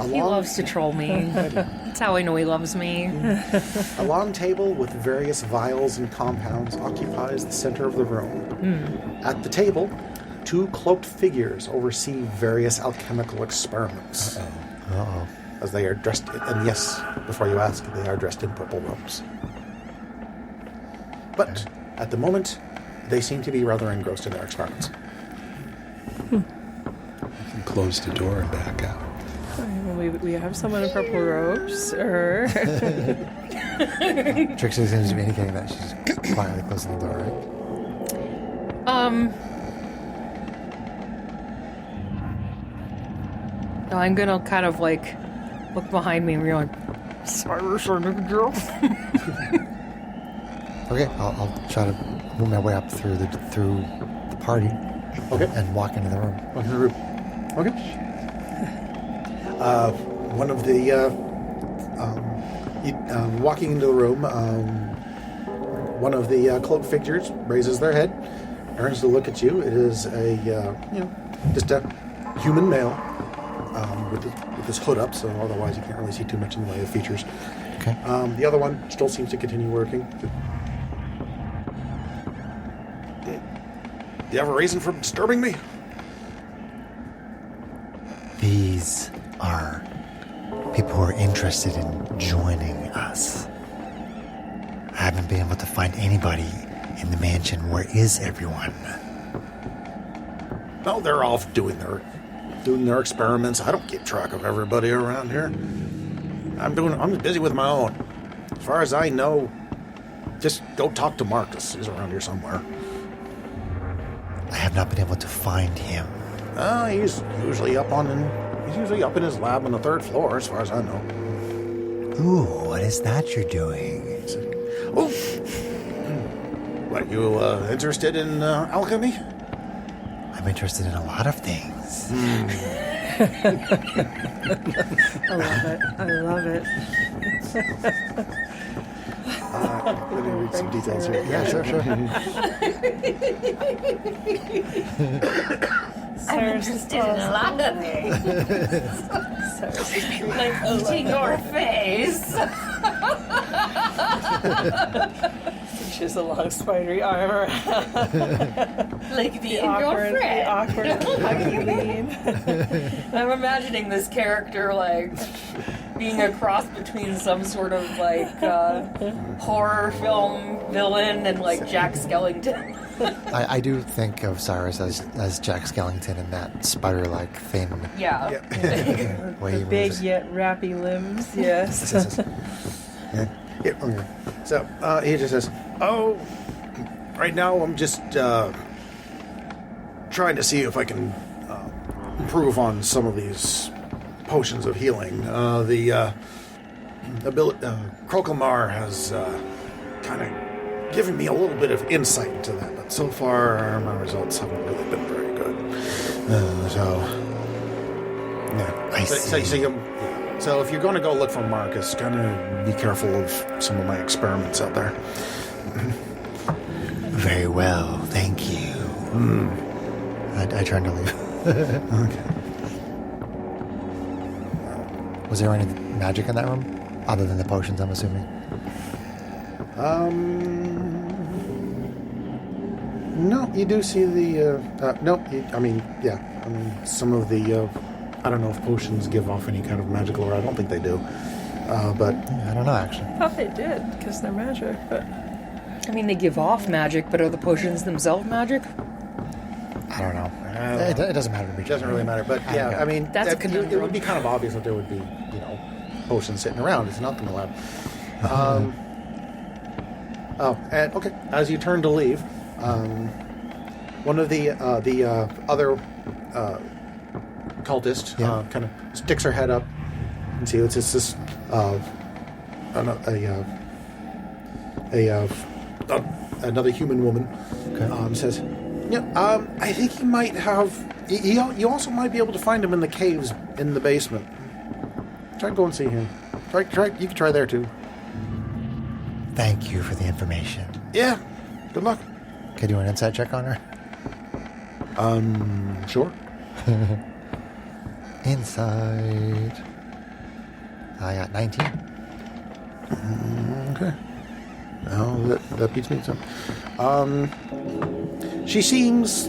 He loves to troll me. That's how I know he loves me. A long table with various vials and compounds occupies the center of the room. At the table, 2 cloaked figures oversee various alchemical experiments. Uh-oh. As they are dressed, and yes, before you ask, they are dressed in purple robes. But at the moment, they seem to be rather engrossed in their experiments. You can close the door and back out. We have someone in purple robes, or Trixie seems to be indicating that she's quietly closing the door, right? No, I'm gonna kind of like look behind me and be like, Cyrus, our new girl. Okay, I'll try to move my way up through the party. Okay. And walk into the room. Walk into the room. Okay. One of the walking into the room, one of the cloaked figures raises their head, turns to look at you. It is just a human male with his hood up, so otherwise you can't really see too much in the way of features. Okay. The other one still seems to continue working. Do you have a reason for disturbing me? These are people who are interested in joining us. I haven't been able to find anybody in the mansion. Where is everyone? No, they're off doing their experiments. I don't keep track of everybody around here. I'm busy with my own. As far as I know, just go talk to Marcus. He's around here somewhere. I have not been able to find him. He's usually up in his lab on the 3rd floor, as far as I know. Ooh, what is that you're doing? Oh, what, you interested in alchemy? I'm interested in a lot of things. I love it. Let me read some details here. Yeah, sure. I'm interested in a lot of things. Like eating your face. She has a long spidery arm around. Like the awkward, The awkward huggy lean. I'm imagining this character like being a cross between some sort of like horror film villain and like Jack Skellington. I do think of Cyrus as Jack Skellington in that spider-like thin Yeah. way he Big moves. yet wrappy limbs, yes. Yeah, okay. So he just says, "Oh, right now I'm just trying to see if I can improve on some of these potions of healing. Krokelmar has kind of given me a little bit of insight into that, but so far my results haven't really been very good. I see. So if you're going to go look for Marcus, kind of be careful of some of my experiments out there." Very well, thank you. I turned to leave. Okay. Was there any magic in that room? Other than the potions, I'm assuming. No, you do see the. Some of the. I don't know if potions give off any kind of magical aura. I don't think they do. But I don't know, actually. I thought they did, because they're magic, but... I mean, they give off magic, but are the potions themselves magic? I don't know. It doesn't matter to me. it doesn't really matter. But yeah, I mean, That's a it conundrum. would be kind of obvious that there would be, potions sitting around. It's not going to lab. And okay. As you turn to leave, one of the other cultist Yeah. kind of sticks her head up and see it's just this another human woman. Okay. Says, "Yeah, I think he might have. You also might be able to find him in the caves in the basement. Try to go and see him. Try. You can try there too. Thank you for the information. Yeah. Good luck. Can you do an insight check on her? Sure. Insight. I got 19. Okay. No, that beats me. So, she seems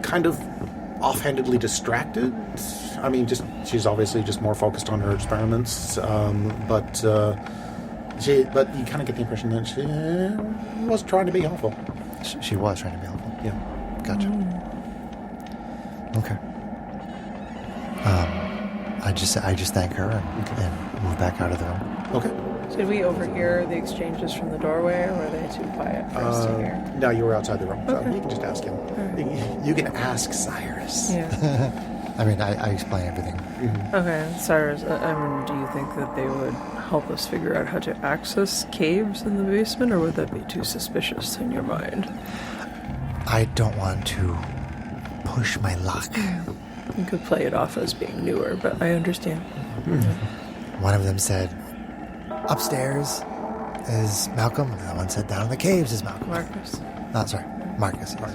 kind of offhandedly distracted. I mean, she's obviously just more focused on her experiments. But you kind of get the impression that she was trying to be helpful. She was trying to be helpful. Yeah. Gotcha. Okay. I just thank her and move back out of the room. Okay. Did we overhear the exchanges from the doorway, or were they too quiet for us to hear? No, you were outside the room, so Okay. you can just ask him. Alright. You can ask Cyrus. Yeah. I mean, I explain everything. Okay, Cyrus, I mean, do you think that they would help us figure out how to access caves in the basement, or would that be too suspicious in your mind? I don't want to push my luck. You could play it off as being newer, but I understand. One of them said, upstairs is Malcolm, and the other one said, down in the caves is Malcolm. Marcus? Not sorry, Marcus. Yes.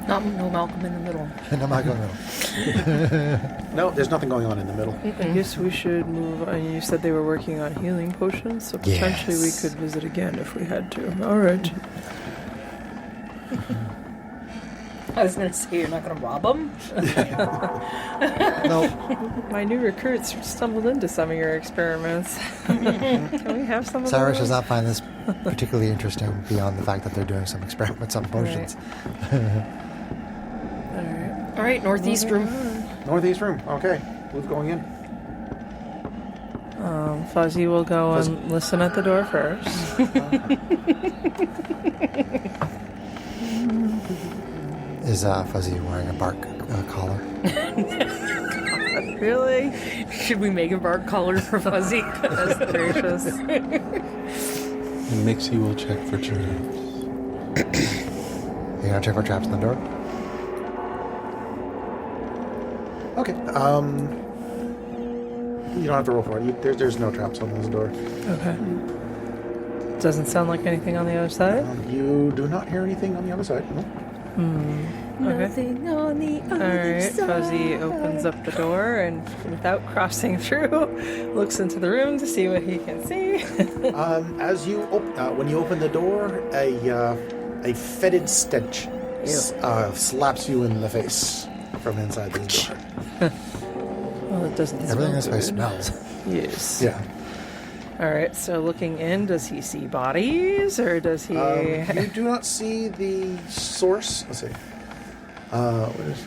No Malcolm in the middle. No, Malcolm. No. No, there's nothing going on in the middle. I guess we should move on. You said they were working on healing potions, so potentially Yes. we could visit again if we had to. All right. I was gonna say you're not gonna rob them. No, My new recruits stumbled into some of your experiments. Can we have some of Cyrus those? does not find this particularly interesting beyond the fact that they're doing some experiments on potions. All right. All right, northeast room. Northeast room. Okay. Who's going in? Fuzzy will go and listen at the door first. Is Fuzzy wearing a bark collar? Really? Should we make a bark collar for Fuzzy? That's gracious. And Mixie will check for traps. You gonna check for traps in the door? Okay. You don't have to roll for it. There's no traps on this door. Okay. Doesn't sound like anything on the other side. You do not hear anything on the other side. No. Okay. Nothing on the All other right, side. Fuzzy opens up the door and, without crossing through, looks into the room to see what he can see. As you when you open the door, a fetid stench slaps you in the face from inside the door. Well, it doesn't Everything in this smell place good. smells. Yes. Yeah. All right, so looking in, does he see bodies or does he... You do not see the source. Let's see. What is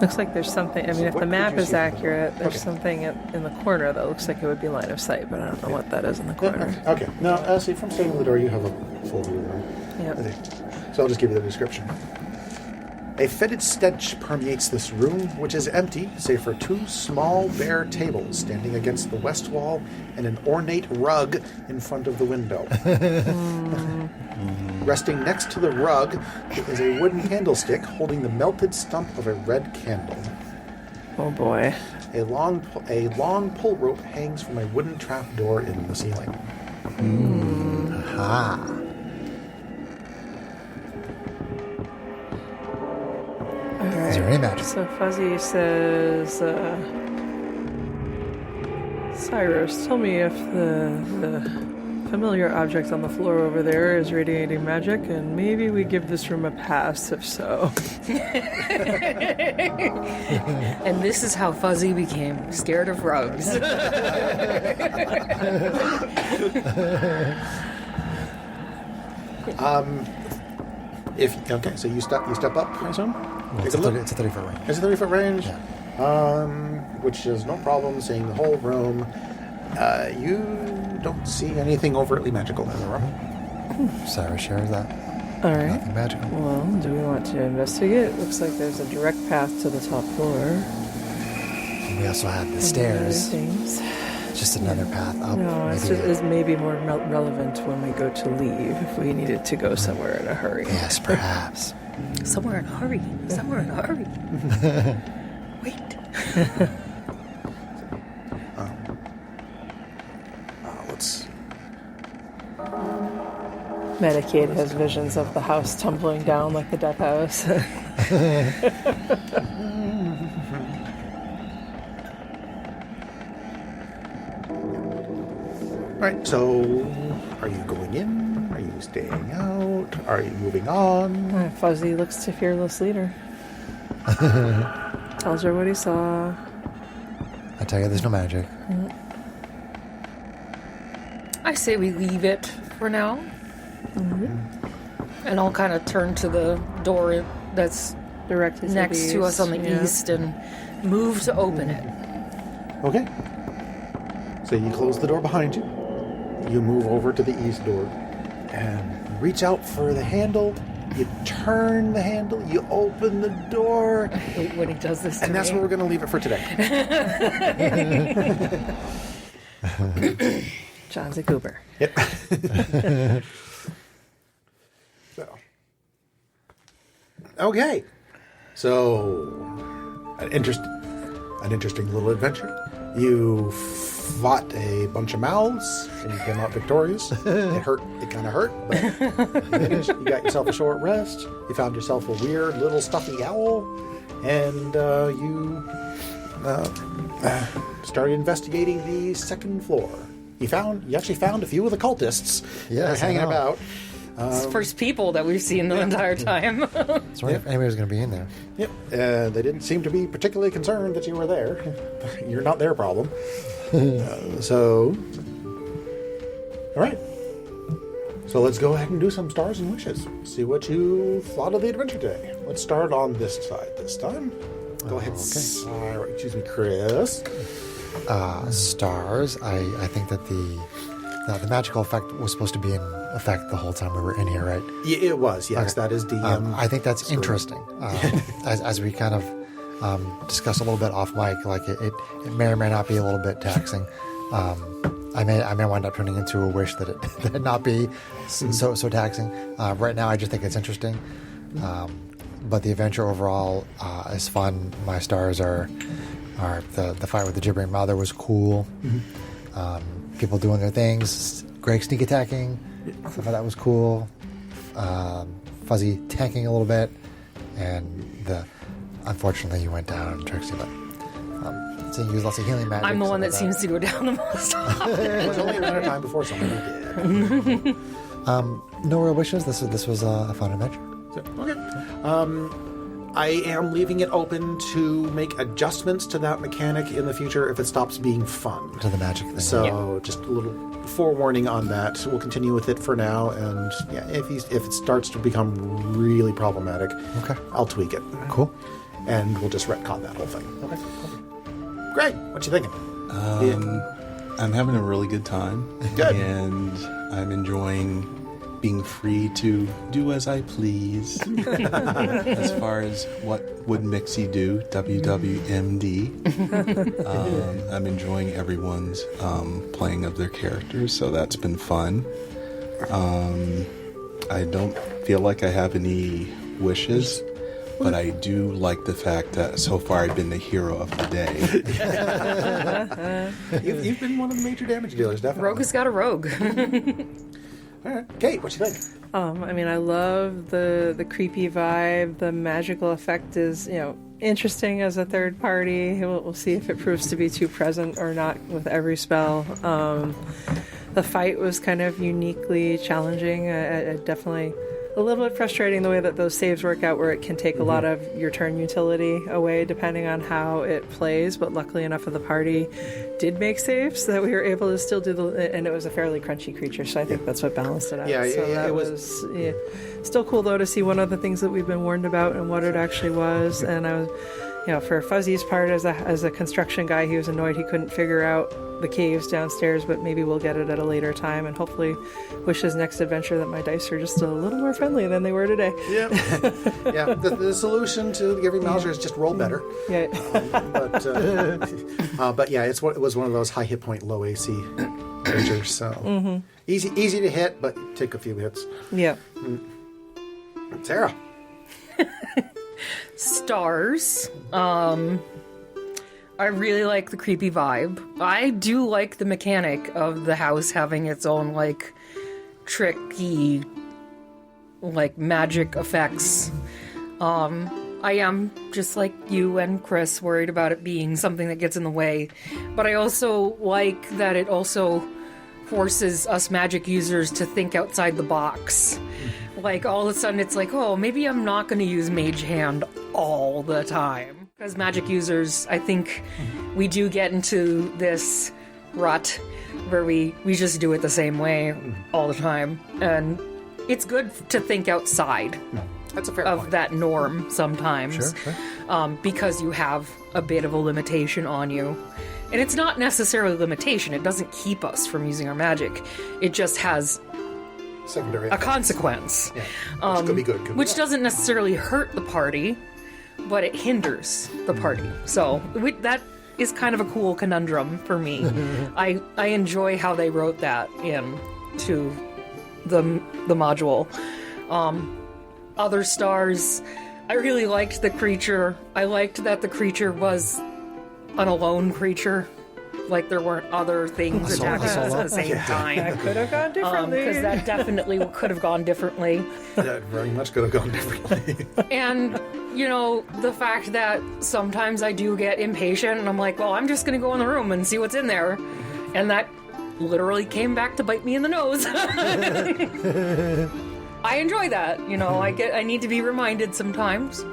Looks like there's something... I mean, if What the did map you is see? accurate, there's Okay. something in the corner that looks like it would be line of sight, but I don't know what that is in the corner. Okay. Now, see, from standing in the door, you have a full view of the room. Yep. Okay. So I'll just give you the description. A fetid stench permeates this room, which is empty, save for two small bare tables standing against the west wall and an ornate rug in front of the window. Resting next to the rug is a wooden candlestick holding the melted stump of a red candle. Oh boy. A long pull rope hangs from a wooden trapdoor in the ceiling. Aha. All right. Is there any magic? So Fuzzy says, Cyrus, tell me if the familiar object on the floor over there is radiating magic, and maybe we give this room a pass if so. And this is how Fuzzy became scared of rugs. So you step up, I assume? Well, Take it's, a look. it's a 30-foot range. It's a 30-foot range, Yeah. which is no problem seeing the whole room. You don't see anything overtly magical in the room. Cyrus shares that. All right. Nothing magical. Well, do we want to investigate? Looks like there's a direct path to the top floor. And we also have the Other stairs. things. Just another path up. No, it's maybe just it's maybe more relevant when we go to leave if we needed to go somewhere in a hurry. Yes, perhaps. Somewhere in a hurry. Somewhere in a hurry. Wait. Let's. Medicaid has visions of the house tumbling down like the death house. Right. So, are you going in? Are you staying out? Are you moving on? Fuzzy looks to fearless leader. Tells her what he saw. I tell you, there's no magic. I say we leave it for now. And I'll kind of turn to the door that's Directly next to us on the east and move to open it. Okay. So you close the door behind you. You move over to the east door and reach out for the handle. You turn the handle. You open the door. I hate when he does this to And that's me. where we're going to leave it for today. John's a goober. Yep. Okay. So, an interesting little adventure. You fought a bunch of mouths and you came out victorious. It hurt. It kind of hurt, but you managed. You got yourself a short rest. You found yourself a weird little stuffy owl, and you started investigating the second floor. You actually found a few of the cultists Yes, I hanging know. about. It's the first people that we've seen the entire time. So if anybody was going to be in there. Yep. They didn't seem to be particularly concerned that you were there. You're not their problem. All right. So let's go ahead and do some stars and wishes. See what you thought of the adventure today. Let's start on this side this time. Go ahead, Chris. Stars. I think that the magical effect was supposed to be in effect the whole time we were in here, right? Yeah, it was. Yes, Okay. that is the. I think that's story. interesting. As we kind of discussed a little bit off mic, like it may or may not be a little bit taxing. I may wind up turning into a wish that it not be so taxing. Right now, I just think it's interesting. But the adventure overall is fun. My stars are or the fight with the gibbering mother was cool. People doing their things. Greg sneak attacking. Stuff like that was cool. Fuzzy tanking a little bit. And unfortunately you went down, Trixie, but so you used lots of healing magic. I'm the one that seems to go down the most often. It was only a matter of time before somebody did. No real wishes. This was a fun adventure. Okay. I am leaving it open to make adjustments to that mechanic in the future if it stops being fun. To the magic thing. So just a little forewarning on that. We'll continue with it for now, and yeah, if it starts to become really problematic, Okay. I'll tweak it. Cool. And we'll just retcon that whole thing. Okay. Great. What you thinking? I'm having a really good time. Good. And I'm enjoying being free to do as I please. As far as what would Mixie do, WWMD. I'm enjoying everyone's playing of their characters, so that's been fun. I don't feel like I have any wishes, but I do like the fact that so far I've been the hero of the day. You've been one of the major damage dealers, definitely. Rogue has got a rogue. All right. Kate, what you think? I mean, I love the creepy vibe. The magical effect is, interesting as a third party. We'll see if it proves to be too present or not with every spell. The fight was kind of uniquely challenging. I definitely a little bit frustrating the way that those saves work out, where it can take a lot of your turn utility away depending on how it plays. But luckily enough of the party did make saves so that we were able to still do and it was a fairly crunchy creature, so I think that's what balanced it out. That was still cool though to see one of the things that we've been warned about and what it actually was. And I was, for Fuzzy's part, as a construction guy, he was annoyed he couldn't figure out the caves downstairs, but maybe we'll get it at a later time, and hopefully wish his next adventure that my dice are just a little more friendly than they were today. Yeah. Yeah. The solution to the Giving Mouser is just roll better. Yeah. But yeah, it was one of those high hit point, low AC creatures. So easy to hit, but take a few hits. Yeah. Sarah. Stars. I really like the creepy vibe. I do like the mechanic of the house having its own, tricky, magic effects. I am, just like you and Chris, worried about it being something that gets in the way. But I also like that it also forces us magic users to think outside the box. All of a sudden it's maybe I'm not going to use Mage Hand all the time. Because magic users, I think we do get into this rut where we just do it the same way all the time. And it's good to think outside That's a fair of point. that norm sometimes. Sure. Because you have a bit of a limitation on you. And it's not necessarily a limitation. It doesn't keep us from using our magic. It just has Secondary a consequence. Yeah. Which could be good. Which doesn't necessarily hurt the party, but it hinders the party. So that is kind of a cool conundrum for me. I enjoy how they wrote that in to the module. Other stars, I really liked the creature. I liked that the creature was an alone creature. There weren't other things attacking us at the same time. That could have gone differently. Because that definitely could have gone differently. That very much could have gone differently. And, the fact that sometimes I do get impatient and I'm I'm just going to go in the room and see what's in there. And that literally came back to bite me in the nose. I enjoy that. I need to be reminded sometimes.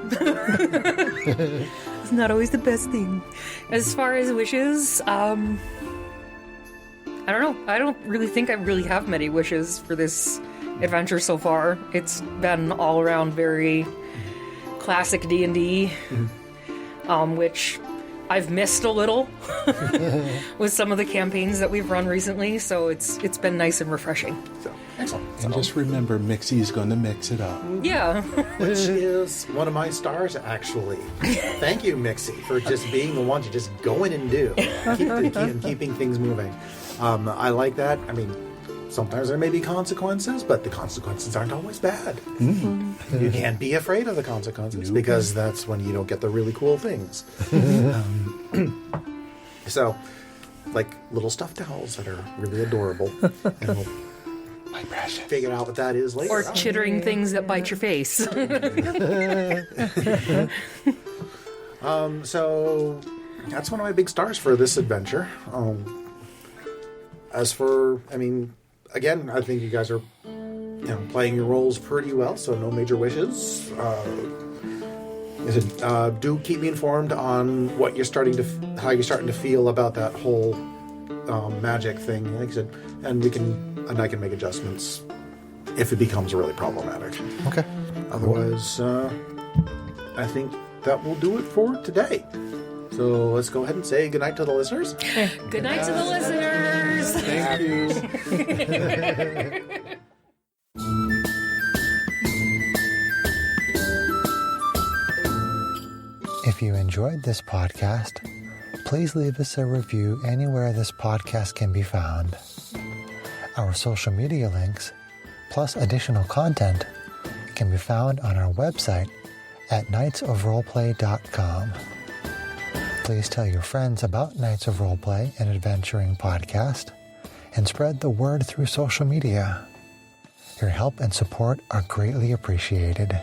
It's not always the best thing. As far as wishes, I don't know. I don't really think I really have many wishes for this adventure so far. It's been all around very classic D&D, which I've missed a little with some of the campaigns that we've run recently, so it's been nice and refreshing. So, excellent. And just remember, Mixie's going to mix it up. Yeah. Which is one of my stars, actually. Thank you, Mixie, for just being the one to just go in and do. Keeping things moving. I like that. I mean, sometimes there may be consequences, but the consequences aren't always bad. Mm-hmm. You can't be afraid of the consequences because that's when you don't get the really cool things. So, like little stuffed owls that are really adorable. And we'll My precious. figure out what that is later. Or chittering things that bite your face. So that's one of my big stars for this adventure. As for, I mean, again, I think you guys are, playing your roles pretty well. So no major wishes. Do keep me informed on what how you're starting to feel about that whole magic thing. Like I said, and I can make adjustments if it becomes really problematic. Okay. Otherwise, I think that will do it for today. So let's go ahead and say goodnight to the listeners. Good night to the listeners. Thank you. If you enjoyed this podcast, please leave us a review anywhere this podcast can be found. Our social media links, plus additional content, can be found on our website at knightsofroleplay.com. Please tell your friends about Knights of Roleplay and Adventuring Podcast, and spread the word through social media. Your help and support are greatly appreciated.